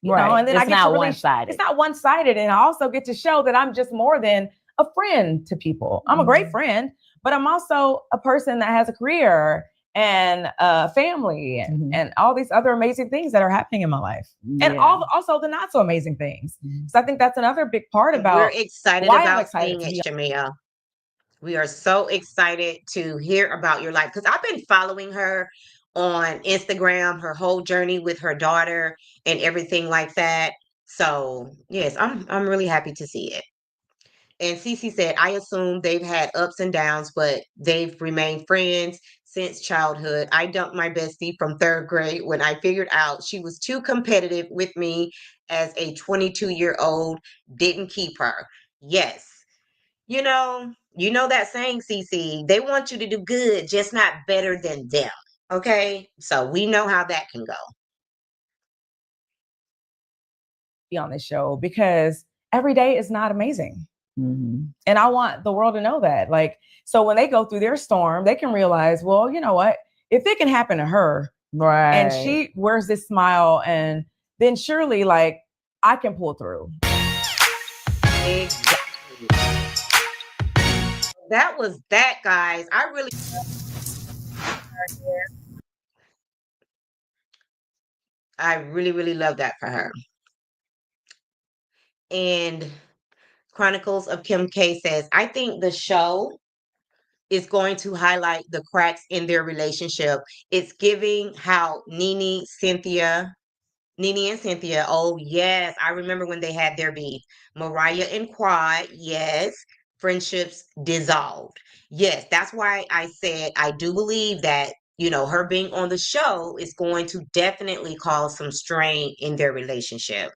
Right. and then It's I get not to really, one-sided. it's not one-sided. And I also get to show that I'm just more than a friend to people. I'm a great friend, but I'm also a person that has a career and a family and all these other amazing things that are happening in my life. And also the not so amazing things. So I think that's another big part about We're excited why I'm about excited seeing to it, be Shamea. We are so excited to hear about your life because I've been following her on Instagram, her whole journey with her daughter and everything like that. So yes, I'm really happy to see it. And Cece said, I assume they've had ups and downs, but they've remained friends since childhood. I dumped my bestie from 3rd grade when I figured out she was too competitive with me as a 22-year-old, didn't keep her. Yes. You know that saying, Cece, they want you to do good, just not better than them. Okay? So we know how that can go. on this show because every day is not amazing. And I want the world to know that. Like, so when they go through their storm, they can realize, well, you know what? If it can happen to her, right, and she wears this smile, and then surely, like, I can pull through. Exactly. That was that, guys. I really, really love that for her. And Chronicles of Kim K says, I think the show is going to highlight the cracks in their relationship. It's giving how Nene and Cynthia, oh yes, I remember when they had their beef. Mariah and Quad, yes, friendships dissolved. Yes, that's why I said I do believe that, her being on the show is going to definitely cause some strain in their relationship.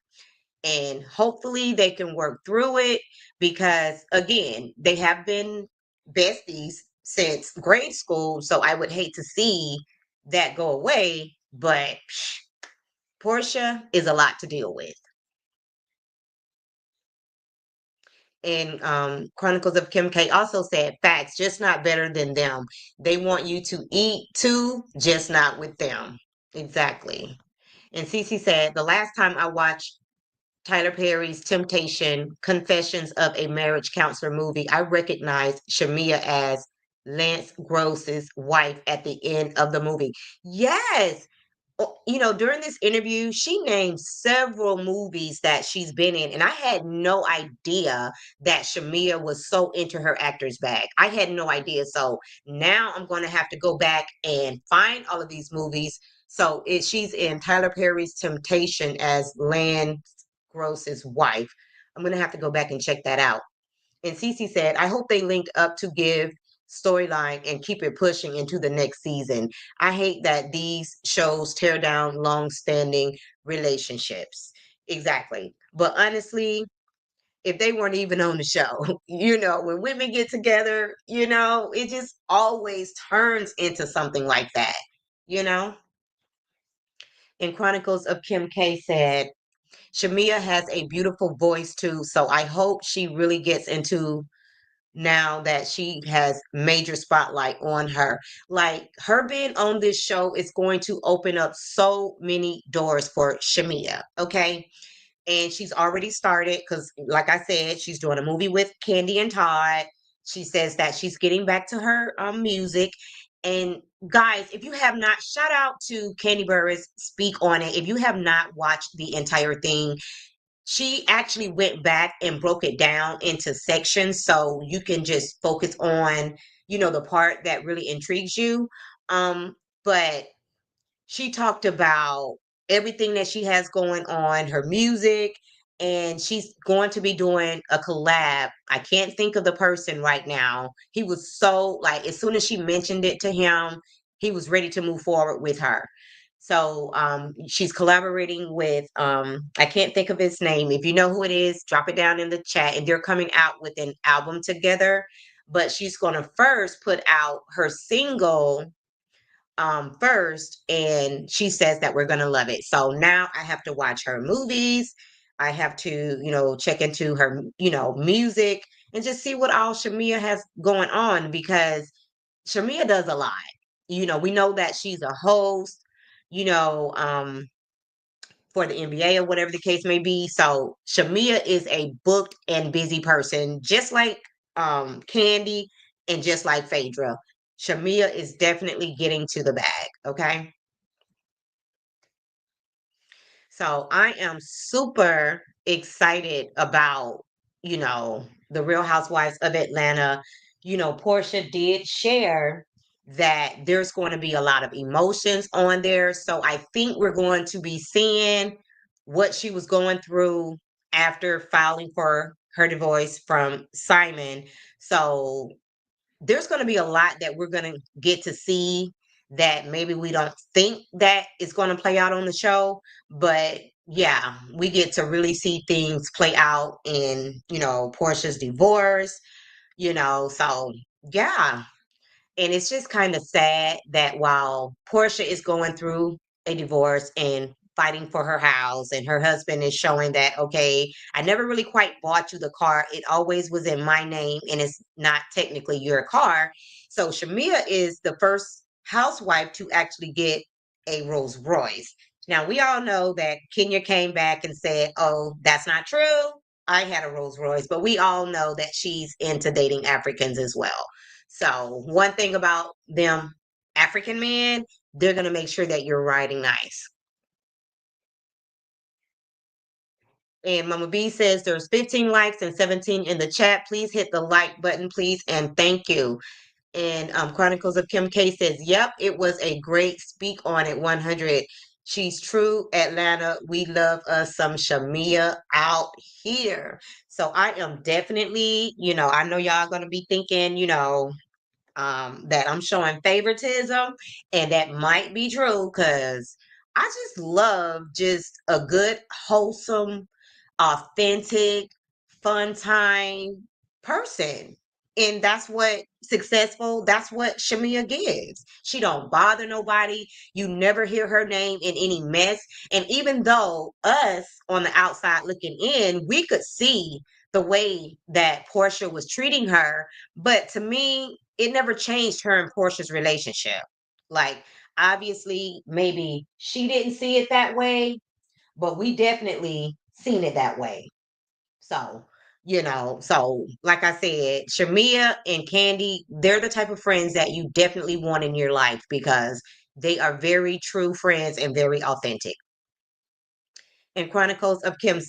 And hopefully they can work through it because, again, they have been besties since grade school. So I would hate to see that go away, but Porsha is a lot to deal with. And Chronicles of Kim K also said, facts, just not better than them. They want you to eat too, just not with them. Exactly. And Cece said, the last time I watched Tyler Perry's Temptation, Confessions of a Marriage Counselor movie, I recognized Shamea as Lance Gross's wife at the end of the movie. Yes. during this interview, she named several movies that she's been in, and I had no idea that Shamea was so into her actor's bag. I had no idea. So now I'm going to have to go back and find all of these movies. So she's in Tyler Perry's Temptation as Lance Gross's wife. I'm going to have to go back and check that out. And Cece said, I hope they link up to give storyline and keep it pushing into the next season. I hate that these shows tear down long-standing relationships. Exactly. But honestly, if they weren't even on the show, when women get together, it just always turns into something like that, And Chronicles of Kim K said, Shamea has a beautiful voice too, so I hope she really gets into now that she has major spotlight on her. Like, her being on this show is going to open up so many doors for Shamea, okay? And she's already started because, like I said, she's doing a movie with Candy and Todd. She says that she's getting back to her music. And guys, if you have not, shout out to Candy Burris, Speak on It. If you have not watched the entire thing, she actually went back and broke it down into sections so you can just focus on, the part that really intrigues you. But she talked about everything that she has going on, her music, and she's going to be doing a collab. I can't think of the person right now. He was so, like, as soon as she mentioned it to him, he was ready to move forward with her. So she's collaborating with, I can't think of his name. If you know who it is, drop it down in the chat. And they're coming out with an album together. But she's going to first put out her single first, and she says that we're going to love it. So now I have to watch her movies. I have to, check into her, music and just see what all Shamea has going on, because Shamea does a lot. We know that she's a host, you know, um, for the NBA or whatever the case may be. So Shamea is a booked and busy person, just like Candy and just like Phaedra. Shamea is definitely getting to the bag, okay? So I am super excited about, the Real Housewives of Atlanta. Porsha did share that there's going to be a lot of emotions on there. So I think we're going to be seeing what she was going through after filing for her divorce from Simon. So there's going to be a lot that we're going to get to see that maybe we don't think that is going to play out on the show. But yeah, we get to really see things play out in, Portia's divorce, so yeah. And it's just kind of sad that while Porsha is going through a divorce and fighting for her house, and her husband is showing that, okay, I never really quite bought you the car. It always was in my name and it's not technically your car. So Shamea is the first housewife to actually get a Rolls Royce. Now, we all know that Kenya came back and said, oh, that's not true. I had a Rolls Royce, but we all know that she's into dating Africans as well. So one thing about them African men, they're going to make sure that you're riding nice. And Mama B says there's 15 likes and 17 in the chat. Please hit the like button, please, and thank you. And Chronicles of Kim K says, yep, it was a great Speak on It 100. She's true Atlanta. We love us some Shamea out here. So I am definitely, I know y'all going to be thinking, that I'm showing favoritism, and that might be true because I just love just a good, wholesome, authentic, fun time person. And that's what that's what Shamea gives. She don't bother nobody. You never hear her name in any mess. And even though us on the outside looking in, we could see the way that Porsha was treating her, but to me, it never changed her and Portia's relationship. Like, obviously, maybe she didn't see it that way, but we definitely seen it that way. So, so like I said, Shamea and Candy, they're the type of friends that you definitely want in your life because They are very true friends and very authentic. And Chronicles of Kim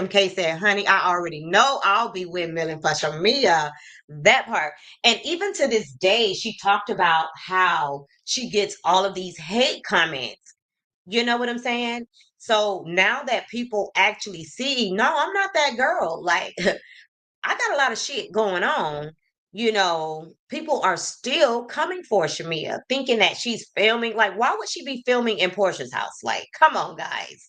K said, honey, I already know I'll be windmilling for Shamea. That part. And even to this day, she talked about how she gets all of these hate comments. You know what I'm saying? So now that people actually see, no, I'm not that girl. Like, I got a lot of shit going on. People are still coming for Shamea, thinking that she's filming. Like, why would she be filming in Portia's house? Like, come on, guys.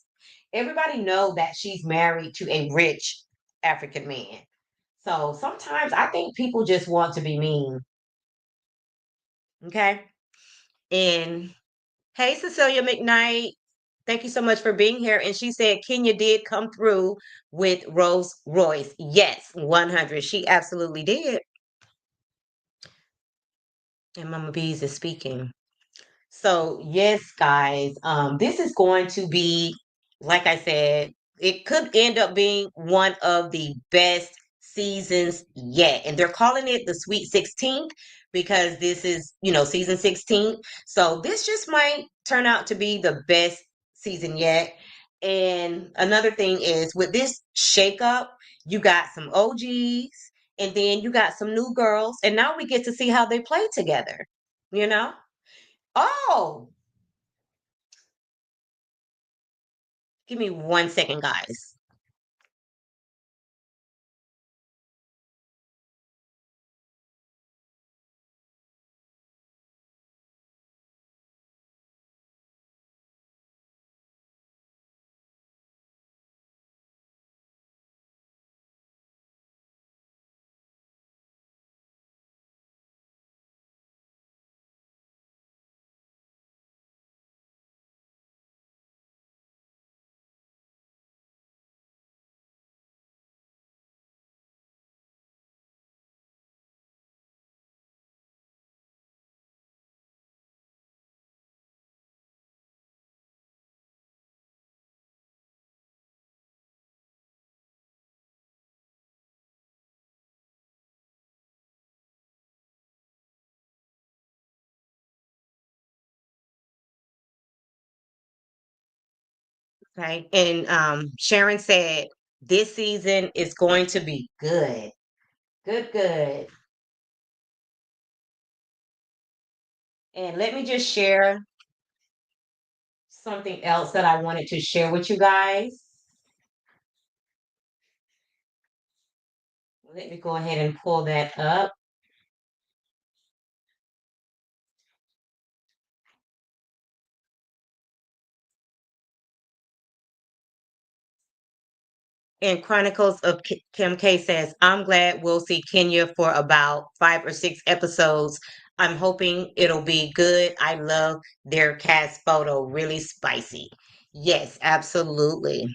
Everybody know that she's married to a rich African man. So sometimes I think people just want to be mean. Okay. And hey, Cecilia McKnight, thank you so much for being here. And she said Kenya did come through with Rolls Royce. Yes, 100. She absolutely did. And Mama Bees is speaking. So yes, guys, this is going to be, like I said, it could end up being one of the best seasons yet. And they're calling it the Sweet 16th because this is, season 16. So this just might turn out to be the best season yet. And another thing is with this shakeup, you got some OGs and then you got some new girls. And now we get to see how they play together, you know? Oh, give me 1 second, guys. Okay. And Sharon said this season is going to be good. Good, good. And let me just share something else that I wanted to share with you guys. Let me go ahead and pull that up. And Chronicles of Kim K says, I'm glad we'll see Kenya for about 5 or 6 episodes. I'm hoping it'll be good. I love their cast photo, really spicy. Yes, absolutely.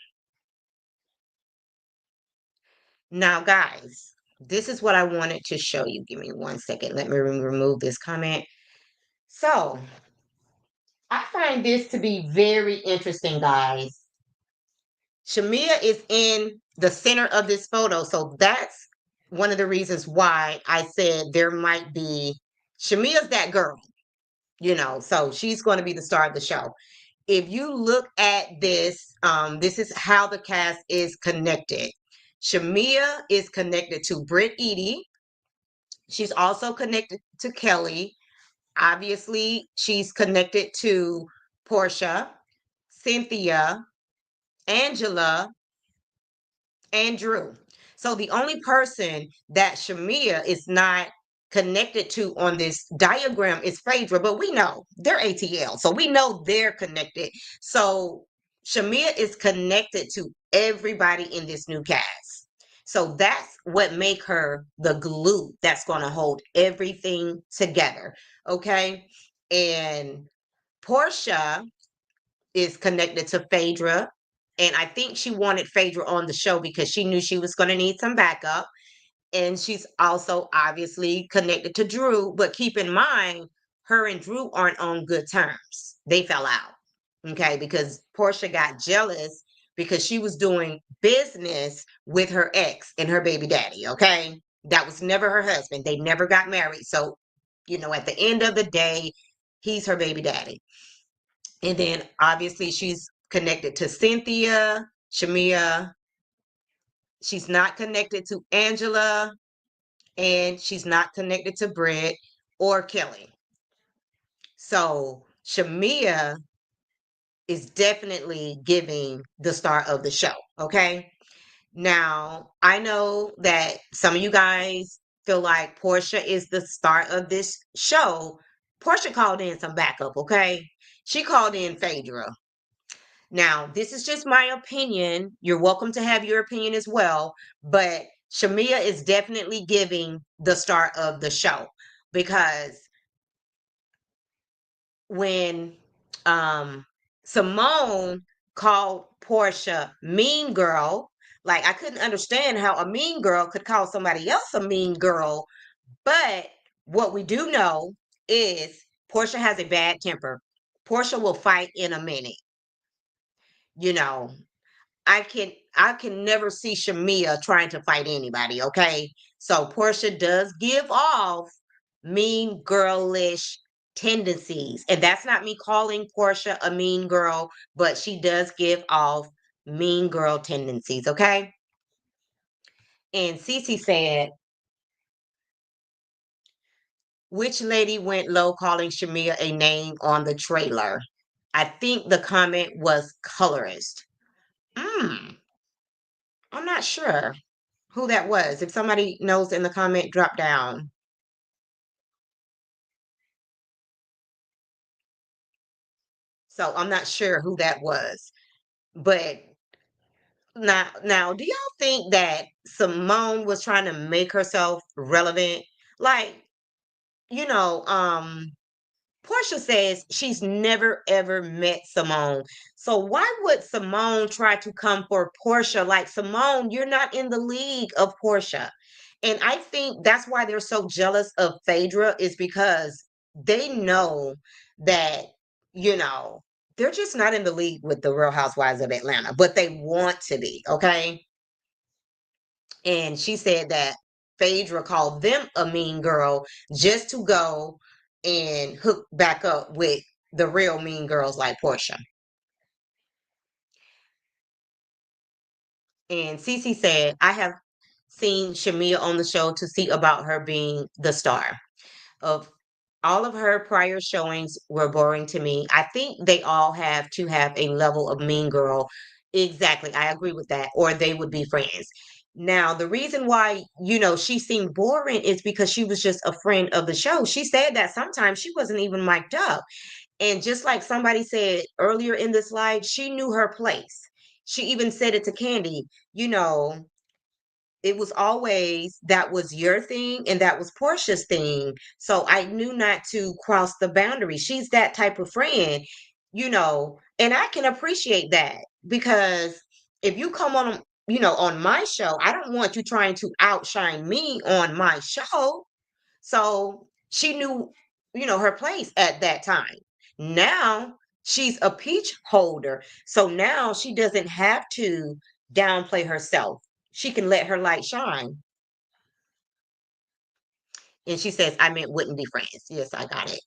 Now, guys, this is what I wanted to show you. Give me 1 second. Let me remove this comment. So, I find this to be very interesting, guys. Shamea is in the center of this photo. So that's one of the reasons why I said there might be Shamea's that girl, so she's going to be the star of the show. If you look at this, this is how the cast is connected. Shamea is connected to Britt Edie. She's also connected to Kelly. Obviously, she's connected to Porsha, Cynthia, Angela, and Drew. So the only person that Shamea is not connected to on this diagram is Phaedra, but we know they're ATL, so we know they're connected. So Shamea is connected to everybody in this new cast. So that's what make her the glue that's going to hold everything together. Okay. And Porsha is connected to Phaedra. And I think she wanted Phaedra on the show because she knew she was going to need some backup. And she's also obviously connected to Drew. But keep in mind, her and Drew aren't on good terms. They fell out. Okay. Because Porsha got jealous because she was doing business with her ex and her baby daddy. Okay. That was never her husband. They never got married. So, at the end of the day, He's her baby daddy. And then obviously she's connected to Cynthia, Shamea. She's not connected to Angela, and she's not connected to Britt or Kelly. So Shamea is definitely giving the star of the show. Okay. Now, I know that some of you guys feel like Porsha is the star of this show. Porsha called in some backup, okay? She called in Phaedra. Now, this is just my opinion. You're welcome to have your opinion as well, but Shamea is definitely giving the star of the show because when Simone called Porsha mean girl, like I couldn't understand how a mean girl could call somebody else a mean girl. But what we do know is Porsha has a bad temper. Porsha will fight in a minute. You know, I can never see Shamea trying to fight anybody, okay? So Porsha does give off mean girlish tendencies. And that's not me calling Porsha a mean girl, but she does give off mean girl tendencies, okay? And Cece said, which lady went low calling Shamea a name on the trailer? I think the comment was colorist. I'm not sure who that was. If somebody knows in the comment, drop down. So I'm not sure who that was. But now, do y'all think that Simone was trying to make herself relevant? Like, you know, Porsha says she's never ever met Simone. So why would Simone try to come for Porsha? Like, Simone, you're not in the league of Porsha. And I think that's why they're so jealous of Phaedra, is because they know that, you know, they're just not in the league with the Real Housewives of Atlanta, but they want to be, okay? And she said that Phaedra called them a mean girl just to go and hook back up with the real mean girls like Porsha. And Cece said, I have seen Shamea on the show to see about her being the star. Of all of her prior showings were boring to me. I think they all have to have a level of mean girl. Exactly. I agree with that. Or they would be friends. Now, the reason why, you know, she seemed boring is because she was just a friend of the show. She said that sometimes she wasn't even mic'd up. And just like somebody said earlier in this live, she knew her place. She even said it to Candy, you know, it was always that was your thing and that was Portia's thing. So I knew not to cross the boundary. She's that type of friend, you know, and I can appreciate that because if you come on, you know, on my show, I don't want you trying to outshine me on my show. So she knew, you know, her place at that time. Now she's a peach holder. So now she doesn't have to downplay herself. She can let her light shine. And she says, I meant wouldn't be friends. Yes, I got it.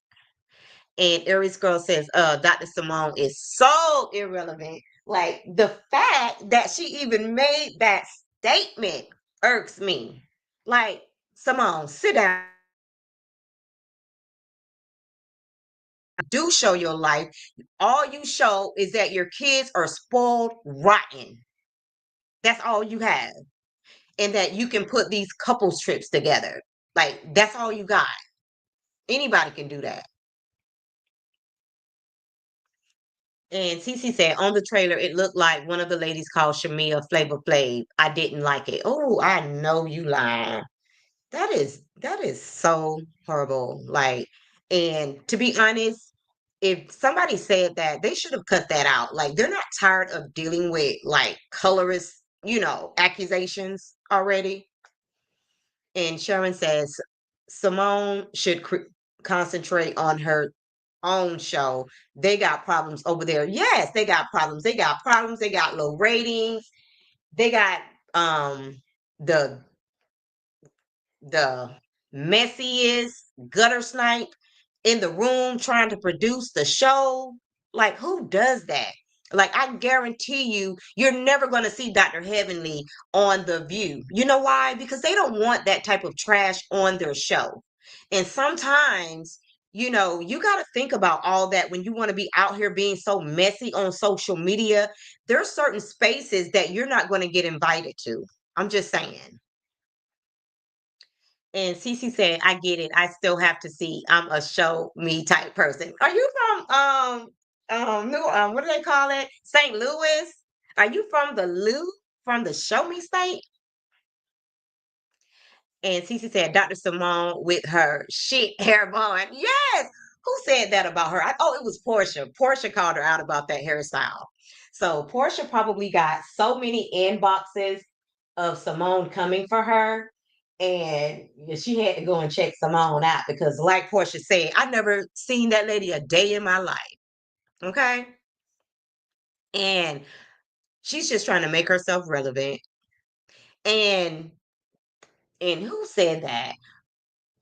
And Aries Girl says, Dr. Simone is so irrelevant. Like the fact that she even made that statement irks me. Like, Simone, sit down. Do show your life. All you show is that your kids are spoiled rotten. That's all you have. And that you can put these couples trips together. Like, that's all you got. Anybody can do that. And Cece said on the trailer, it looked like one of the ladies called Shamea Flavor Flav. I didn't like it. Oh, I know you lying. That is so horrible. Like, and to be honest, if somebody said that, they should have cut that out. Like, they're not tired of dealing with like colorist, you know, accusations already. And Sharon says Simone should concentrate on her own show. They got problems over there. Yes, they got problems. They got problems. They got low ratings. They got the messiest gutter snipe in the room trying to produce the show. Like, who does that? Like, I guarantee you, you're never going to see Dr. Heavenly on The View. You know why? Because they don't want that type of trash on their show. And sometimes, you know, you got to think about all that when you want to be out here being so messy on social media. There's certain spaces that you're not going to get invited to. I'm just saying. And Cece said, I get it. I still have to see. I'm a show me type person. Are you from what do they call it? St. Louis? Are you from the show me state? And Cece said, Dr. Simone with her shit hair bond. Yes. Who said that about her? Oh, it was Porsha. Porsha called her out about that hairstyle. So Porsha probably got so many inboxes of Simone coming for her. And she had to go and check Simone out because, like Porsha said, I never seen that lady a day in my life. Okay. And she's just trying to make herself relevant. And who said that?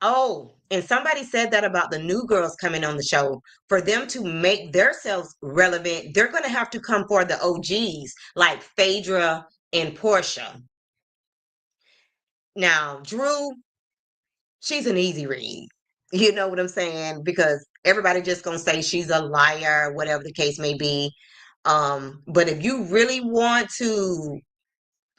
Oh, and somebody said that about the new girls coming on the show. For them to make themselves relevant, they're going to have to come for the OGs like Phaedra and Porsha. Now, Drew, she's an easy read. You know what I'm saying? Because everybody just going to say she's a liar, whatever the case may be. But if you really want to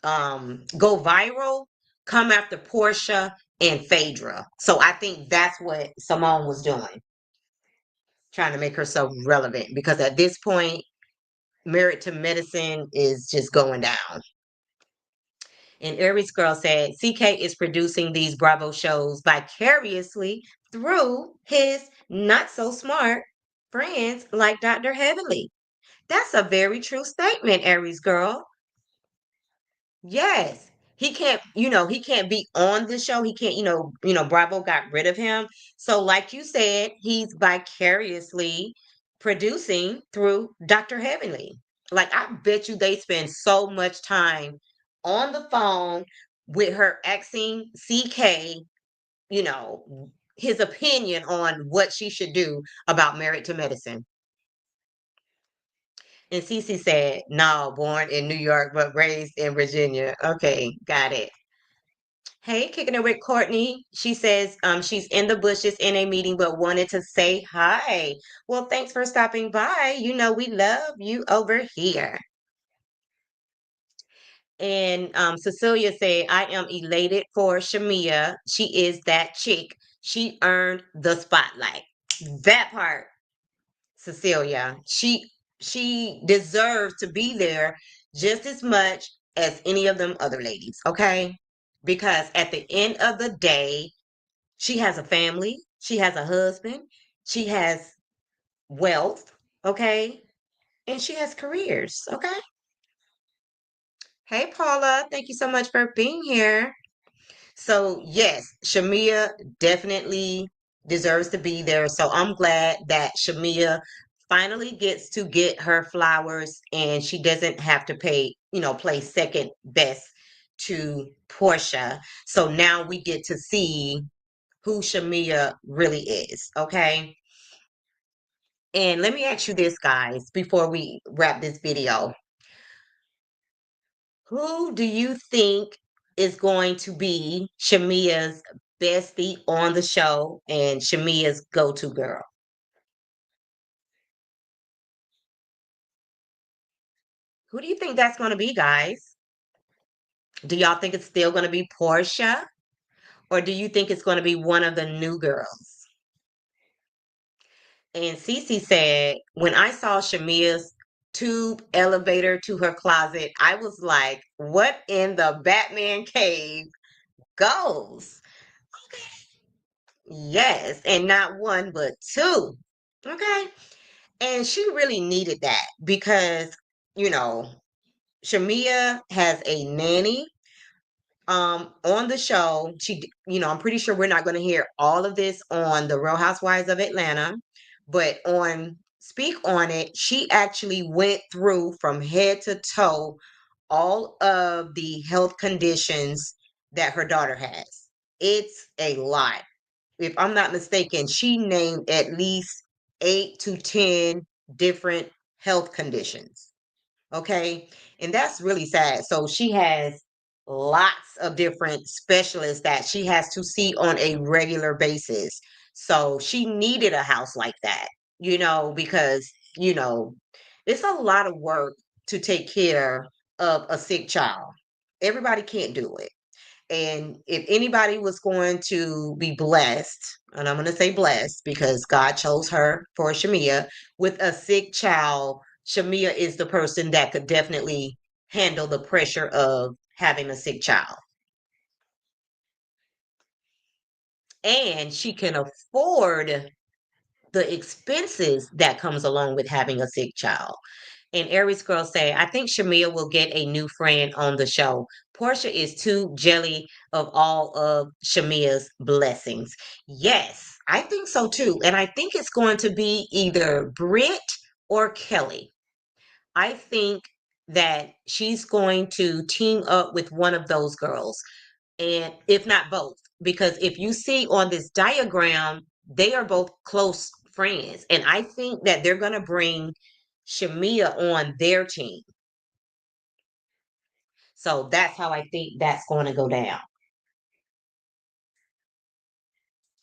go viral, come after Porsha and Phaedra. So I think that's what Simone was doing, trying to make herself relevant because at this point, Married to Medicine is just going down. And Aries Girl said, CK is producing these Bravo shows vicariously through his not so smart friends like Dr. Heavenly. That's a very true statement, Aries Girl. Yes. He can't be on the show. He can't, Bravo got rid of him. So like you said, he's vicariously producing through Dr. Heavenly. Like I bet you they spend so much time on the phone with her asking CK, his opinion on what she should do about Married to Medicine. And Cece said, no, born in New York, but raised in Virginia. Okay, got it. Hey, kicking it with Courtney. She says she's in the bushes in a meeting, but wanted to say hi. Well, thanks for stopping by. You know, we love you over here. And Cecilia said, I am elated for Shamea. She is that chick. She earned the spotlight. That part, Cecilia. She deserves to be there just as much as any of them other ladies, okay? Because at the end of the day, she has a family, she has a husband, she has wealth, okay? And she has careers, okay? Hey, Paula, thank you so much for being here. So, yes, Shamea definitely deserves to be there. So, I'm glad that Shamea finally gets to get her flowers and she doesn't have to play second best to Porsha. So, now we get to see who Shamea really is, okay? And let me ask you this, guys, before we wrap this video. Who do you think is going to be Shamea's bestie on the show and Shamea's go-to girl? Who do you think that's going to be, guys? Do y'all think it's still going to be Porsha? Or do you think it's going to be one of the new girls? And Cece said, when I saw Shamea's tube elevator to her closet, I was like, what in the Batman cave goes? Yes, and not one, but two. Okay. And she really needed that because, you know, Shamea has a nanny on the show. I'm pretty sure we're not going to hear all of this on the Real Housewives of Atlanta, but on Speak On It, she actually went through from head to toe all of the health conditions that her daughter has. It's a lot. if I'm not mistaken, she named at least 8 to 10 different health conditions. Okay. And that's really sad. So she has lots of different specialists that she has to see on a regular basis. So she needed a house like that, because, it's a lot of work to take care of a sick child. Everybody can't do it. And if anybody was going to be blessed, and I'm going to say blessed because God chose her for Shamea with a sick child, Shamea is the person that could definitely handle the pressure of having a sick child. And she can afford the expenses that comes along with having a sick child. And Aries Girl say, I think Shamea will get a new friend on the show. Porsha is too jelly of all of Shamea's blessings. Yes, I think so too. And I think it's going to be either Britt or Kelly. I think that she's going to team up with one of those girls, and if not both, because if you see on this diagram, they are both close friends. And I think that they're going to bring Shamea on their team. So that's how I think that's going to go down.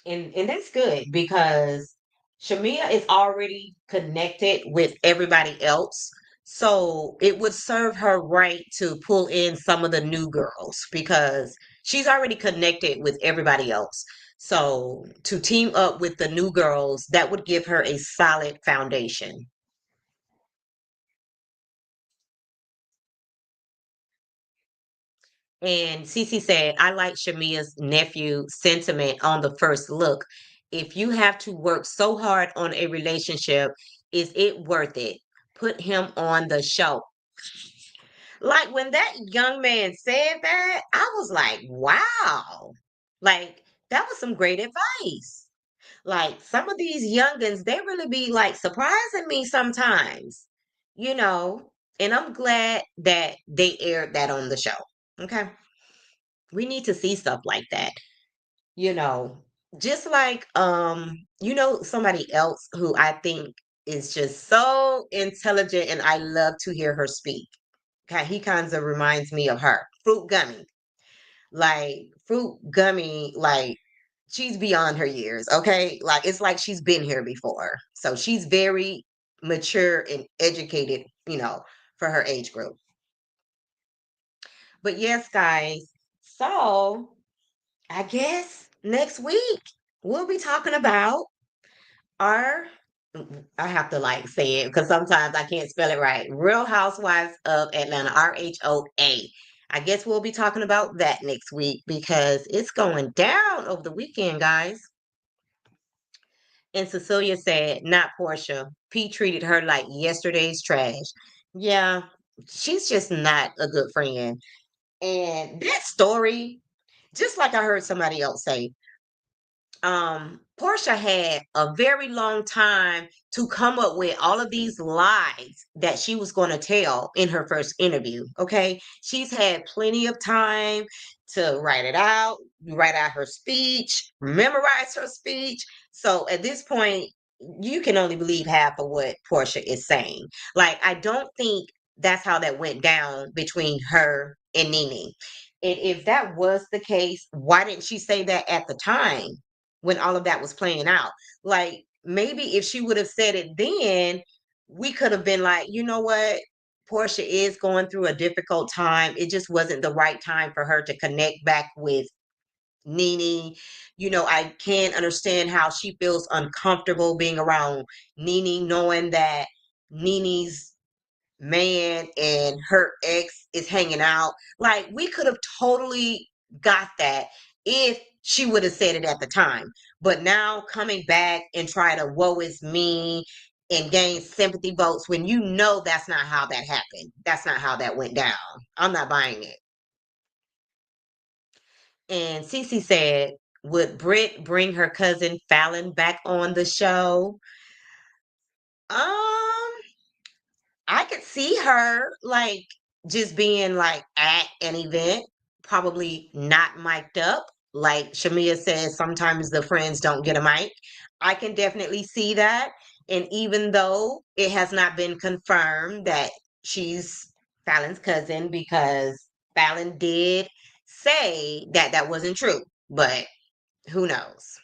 And that's good because Shamea is already connected with everybody else. So it would serve her right to pull in some of the new girls because she's already connected with everybody else. So to team up with the new girls, that would give her a solid foundation. And Cece said, I like Shamea's nephew sentiment on the first look. If you have to work so hard on a relationship, is it worth it? Put him on the show. Like when that young man said that, I was like, wow. Like that was some great advice. Like some of these youngins, they really be like surprising me sometimes, you know. And I'm glad that they aired that on the show. Okay. We need to see stuff like that, you know. Just like somebody else who I think is just so intelligent and I love to hear her speak. He kind of reminds me of her. Fruit Gummy. Like Fruit Gummy, like she's beyond her years, okay? Like it's like she's been here before. So she's very mature and educated, for her age group. But yes, guys. So I guess next week we'll be talking about our, I have to like say it because sometimes I can't spell it right. Real Housewives of Atlanta, RHOA. I guess we'll be talking about that next week because it's going down over the weekend, guys. And Cecilia said, not Porsha. P treated her like yesterday's trash. Yeah, she's just not a good friend. And that story, just like I heard somebody else say, Portia had a very long time to come up with all of these lies that she was going to tell in her first interview. Okay. She's had plenty of time to write out her speech, memorize her speech. So at this point, you can only believe half of what Portia is saying. Like, I don't think that's how that went down between her and Nene. And if that was the case, why didn't she say that at the time when all of that was playing out? Like, maybe if she would have said it then, we could have been like, you know what? Portia is going through a difficult time. It just wasn't the right time for her to connect back with Nene. I can't understand how she feels uncomfortable being around Nene, knowing that Nene's man and her ex is hanging out. Like, we could have totally got that if she would have said it at the time. But now coming back and try to woe is me and gain sympathy votes when you know that's not how that happened. That's not how that went down. I'm not buying it. And Cece said, would Britt bring her cousin Fallon back on the show? I could see her like just being like at an event, probably not mic'd up, like Shamea says, sometimes the friends don't get a mic. I can definitely see that. And even though it has not been confirmed that she's Fallon's cousin, because Fallon did say that that wasn't true, but who knows?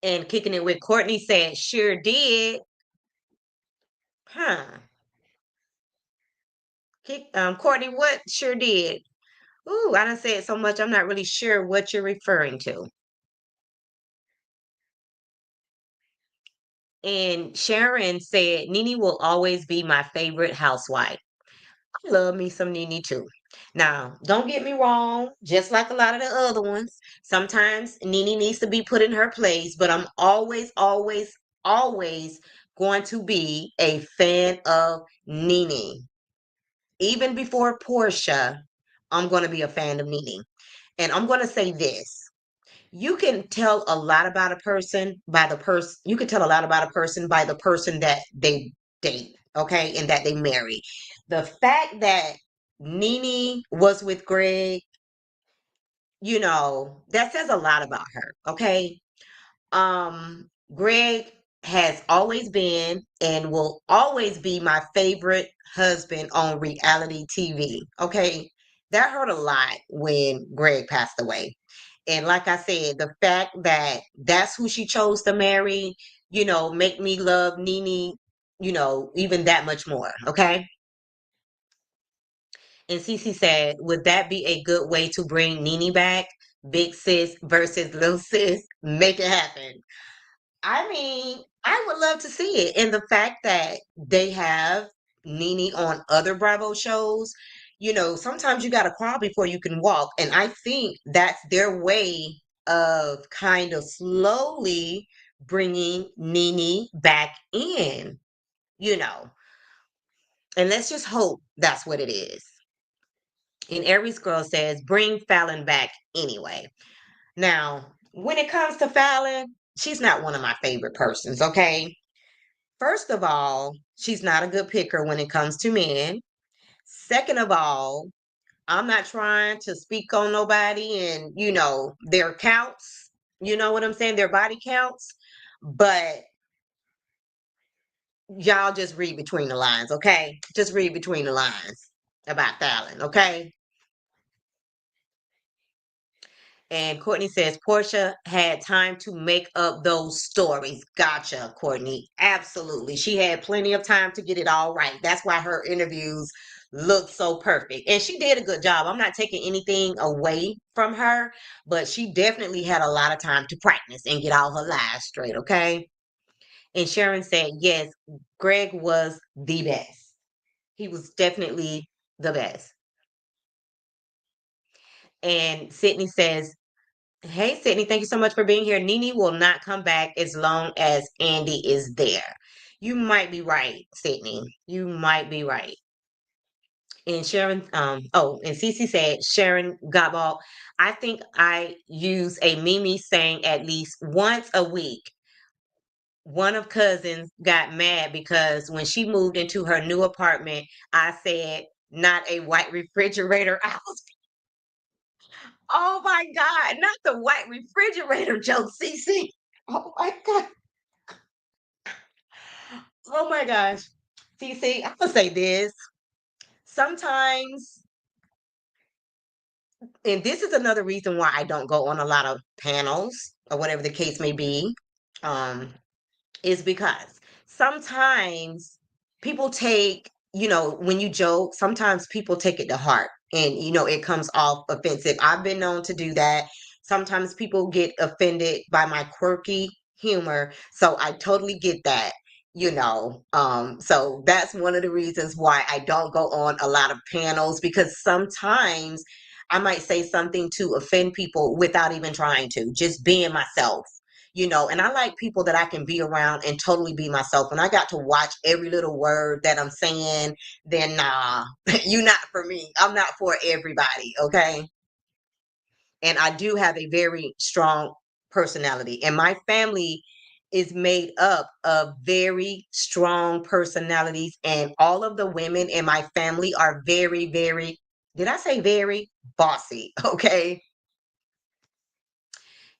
And kicking it with Courtney said, sure did. Huh. Courtney, what sure did? Ooh, I done said so much, I'm not really sure what you're referring to. And Sharon said, Nene will always be my favorite housewife. I love me some Nene too. Now, don't get me wrong, just like a lot of the other ones, sometimes Nene needs to be put in her place, but I'm always, always, always going to be a fan of Nene. Even before Porsha, I'm going to be a fan of Nene. And I'm going to say this. You can tell a lot about a person by the person. You can tell a lot about a person by the person that they date, okay, and that they marry. The fact that Nene was with Greg, that says a lot about her, okay? Greg has always been and will always be my favorite husband on reality TV, okay? That hurt a lot when Greg passed away. And like I said, the fact that that's who she chose to marry, make me love Nene, even that much more. Okay. And Cece said, would that be a good way to bring Nene back? Big sis versus little sis. Make it happen. I mean, I would love to see it. And the fact that they have Nene on other Bravo shows, sometimes you got to crawl before you can walk. And I think that's their way of kind of slowly bringing Nene back in, you know. And let's just hope that's what it is. And Aries Girl says, bring Fallon back anyway. Now, when it comes to Fallon, she's not one of my favorite persons, okay? First of all, she's not a good picker when it comes to men. Second of all, I'm not trying to speak on nobody and, their counts. You know what I'm saying? Their body counts. But y'all just read between the lines, okay? Just read between the lines about Fallon, okay? And Courtney says, Porsha had time to make up those stories. Gotcha, Courtney. Absolutely. She had plenty of time to get it all right. That's why her interviews look so perfect. And she did a good job. I'm not taking anything away from her, but she definitely had a lot of time to practice and get all her lies straight, okay? And Sharon said, yes, Greg was the best. He was definitely the best. And Sydney says, hey, Sydney, thank you so much for being here. Nene will not come back as long as Andy is there. You might be right, Sydney. You might be right. And Sharon, and Cece said, Sharon Gabal, I think I use a Mimi saying at least once a week. One of cousins got mad because when she moved into her new apartment, I said, not a white refrigerator. I was Oh my God, not the white refrigerator joke, Cece. Oh my God. Oh my gosh. Cece, I'm gonna say this. Sometimes, and this is another reason why I don't go on a lot of panels or whatever the case may be, is because sometimes people take, when you joke, sometimes people take it to heart and, it comes off offensive. I've been known to do that. Sometimes people get offended by my quirky humor. So I totally get that, So that's one of the reasons why I don't go on a lot of panels, because sometimes I might say something to offend people without even trying to, just being myself. And I like people that I can be around and totally be myself. And I got to watch every little word that I'm saying, then nah, you're not for me. I'm not for everybody, okay? And I do have a very strong personality. And my family is made up of very strong personalities. And all of the women in my family are very, very, did I say very? Bossy, okay?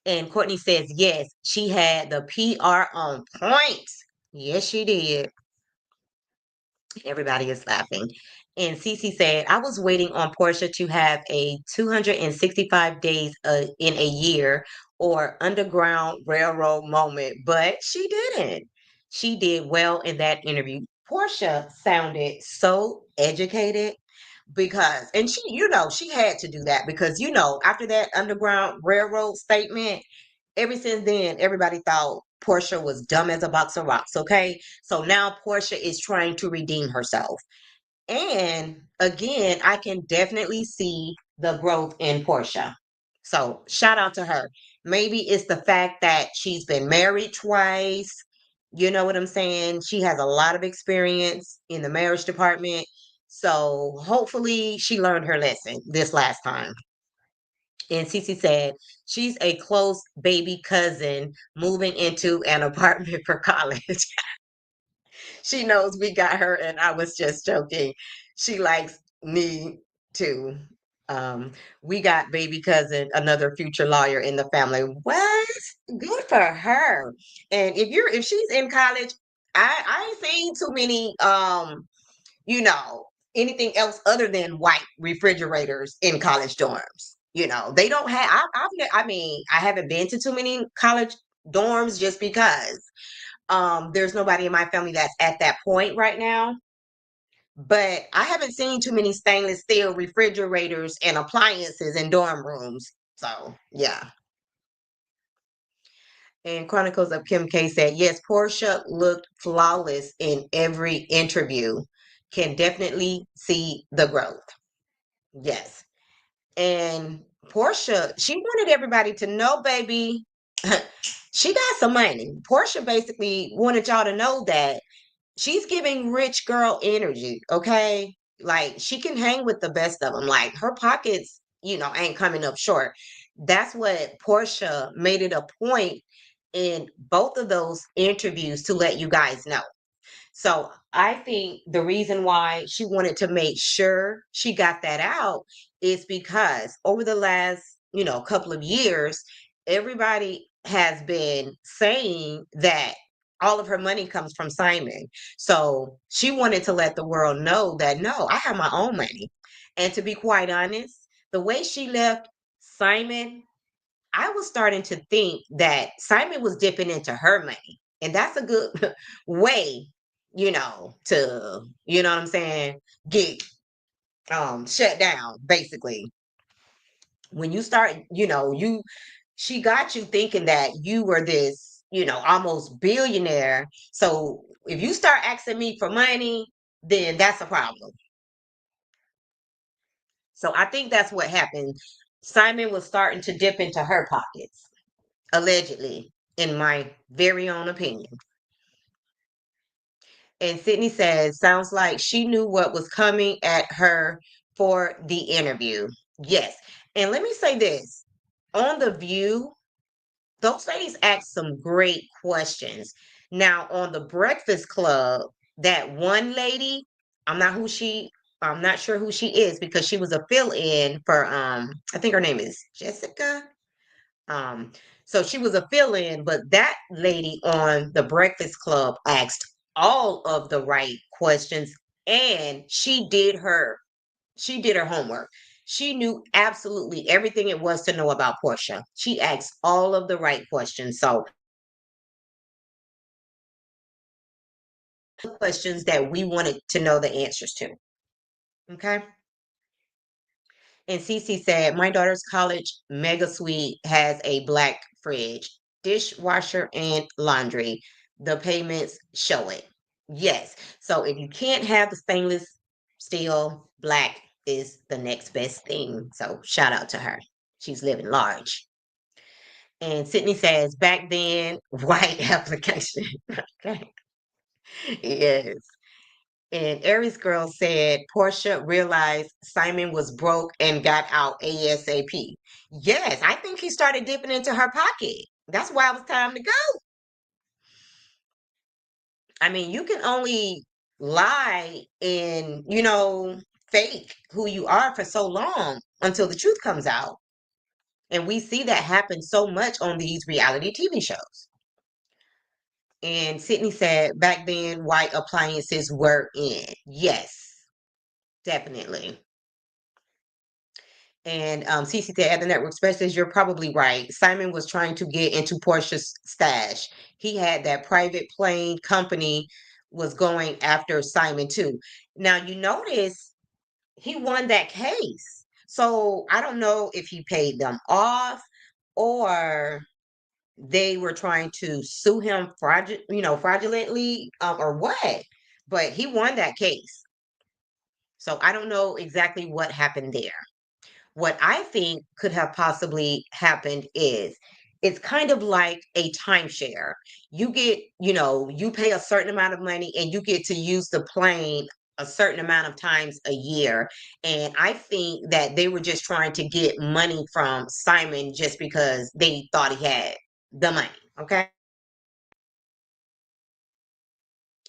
And Courtney says, yes, she had the PR on point. Yes, she did. Everybody is laughing. And Cece said, I was waiting on Porsha to have a 265 days in a year or Underground Railroad moment, but she didn't. She did well in that interview. Porsha sounded so educated because, and she, she had to do that because, after that Underground Railroad statement, ever since then, everybody thought Porsha was dumb as a box of rocks. Okay. So now Porsha is trying to redeem herself. And again, I can definitely see the growth in Porsha. So shout out to her. Maybe it's the fact that she's been married twice. You know what I'm saying? She has a lot of experience in the marriage department. So hopefully she learned her lesson this last time. And Cece said, she's a close baby cousin moving into an apartment for college. She knows we got her, and I was just joking. She likes me too. We got baby cousin, another future lawyer in the family. What? Good for her. And if she's in college, I ain't seen too many you know, anything else other than white refrigerators in college dorms. They don't have. I haven't been to too many college dorms just because there's nobody in my family that's at that point right now. But I haven't seen too many stainless steel refrigerators and appliances in dorm rooms. So yeah. And Chronicles of Kim K said, yes, Portia looked flawless in every interview. Can definitely see the growth. Yes. And Portia, she wanted everybody to know, baby, she got some money. Portia basically wanted y'all to know that she's giving rich girl energy, okay? Like she can hang with the best of them. Like her pockets, ain't coming up short. That's what Portia made it a point in both of those interviews to let you guys know. So I think the reason why she wanted to make sure she got that out is because over the last, couple of years, everybody has been saying that all of her money comes from Simon. So she wanted to let the world know that no, I have my own money. And to be quite honest, the way she left Simon, I was starting to think that Simon was dipping into her money. And that's a good way, to, what I'm saying, get shut down, basically. When you start, she got you thinking that you were this, almost billionaire. So if you start asking me for money, then that's a problem. So I think that's what happened. Simon was starting to dip into her pockets, allegedly, in my very own opinion. And Sydney says, sounds like she knew what was coming at her for the interview. Yes. And let me say this, on The View, those ladies asked some great questions. Now, on The Breakfast Club, that one lady, I'm not sure who she is because she was a fill-in for I think her name is Jessica. So she was a fill-in, but that lady on The Breakfast Club asked all of the right questions, and she did her homework. She knew absolutely everything it was to know about Porsha. She asked all of the right questions. So questions that we wanted to know the answers to. Okay. And Cece said, my daughter's college mega suite has a black fridge, dishwasher, and laundry. The payments show it. Yes. So if you can't have the stainless steel, black is the next best thing. So shout out to her. She's living large. And Sydney says, back then, white application. Okay. Yes. And Aries Girl said Portia realized Simon was broke and got out ASAP. Yes, I think he started dipping into her pocket. That's why it was time to go. I mean, you can only lie and, fake who you are for so long until the truth comes out. And we see that happen so much on these reality TV shows. And Sydney said, back then, white appliances were in. Yes, definitely. And CC said, at the network specialist, you're probably right. Simon was trying to get into Porsha's stash. He had that private plane company was going after Simon too. Now, you notice he won that case. So I don't know if he paid them off or they were trying to sue him fraudulently or what, but he won that case. So I don't know exactly what happened there. What I think could have possibly happened is it's kind of like a timeshare. You get, you pay a certain amount of money and you get to use the plane a certain amount of times a year. And I think that they were just trying to get money from Simon just because they thought he had the money. Okay.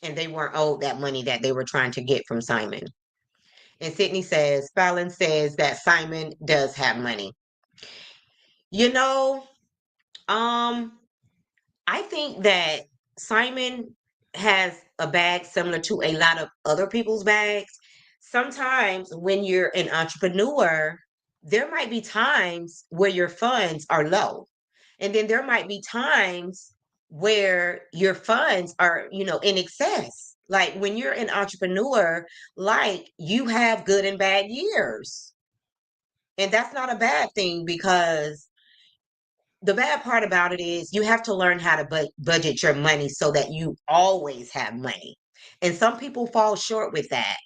And they weren't owed that money that they were trying to get from Simon. And Sydney says, Fallon says that Simon does have money. I think that Simon has a bag similar to a lot of other people's bags. Sometimes when you're an entrepreneur, there might be times where your funds are low. And then there might be times where your funds are, in excess. Like when you're an entrepreneur, like you have good and bad years. And that's not a bad thing because the bad part about it is you have to learn how to budget your money so that you always have money. And some people fall short with that.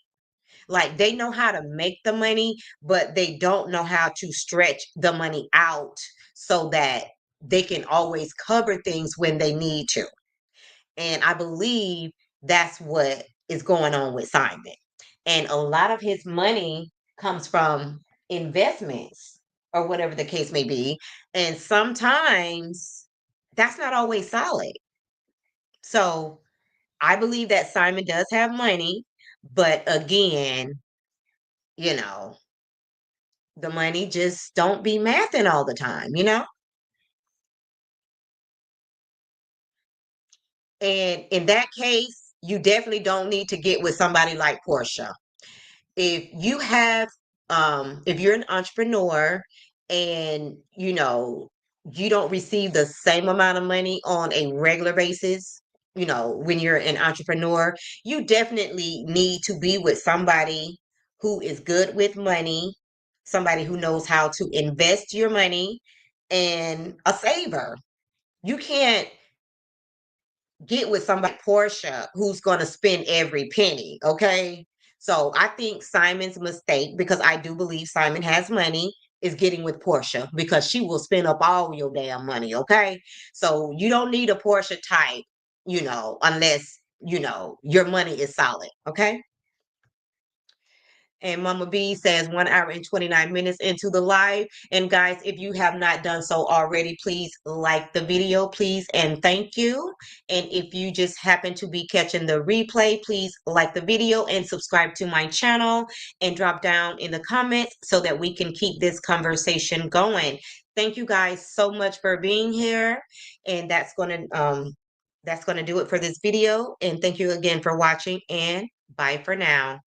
Like they know how to make the money, but they don't know how to stretch the money out so that they can always cover things when they need to. And I believe that's what is going on with Simon. And a lot of his money comes from investments or whatever the case may be. And sometimes that's not always solid. So I believe that Simon does have money, but again, the money just don't be mathing all the time. And in that case, you definitely don't need to get with somebody like Porsha. If you have if you're an entrepreneur and you don't receive the same amount of money on a regular basis, when you're an entrepreneur, you definitely need to be with somebody who is good with money, somebody who knows how to invest your money, and a saver. You can't get with somebody Porsha who's going to spend every penny, okay? So I think Simon's mistake, because I do believe Simon has money, is getting with Porsha because she will spend up all your damn money, okay? So you don't need a Porsha type, unless, your money is solid, okay? And Mama B says 1 hour and 29 minutes into the live. And guys, if you have not done so already, please like the video, please, and thank you. And if you just happen to be catching the replay, please like the video and subscribe to my channel and drop down in the comments so that we can keep this conversation going. Thank you guys so much for being here. And that's gonna do it for this video. And thank you again for watching, and bye for now.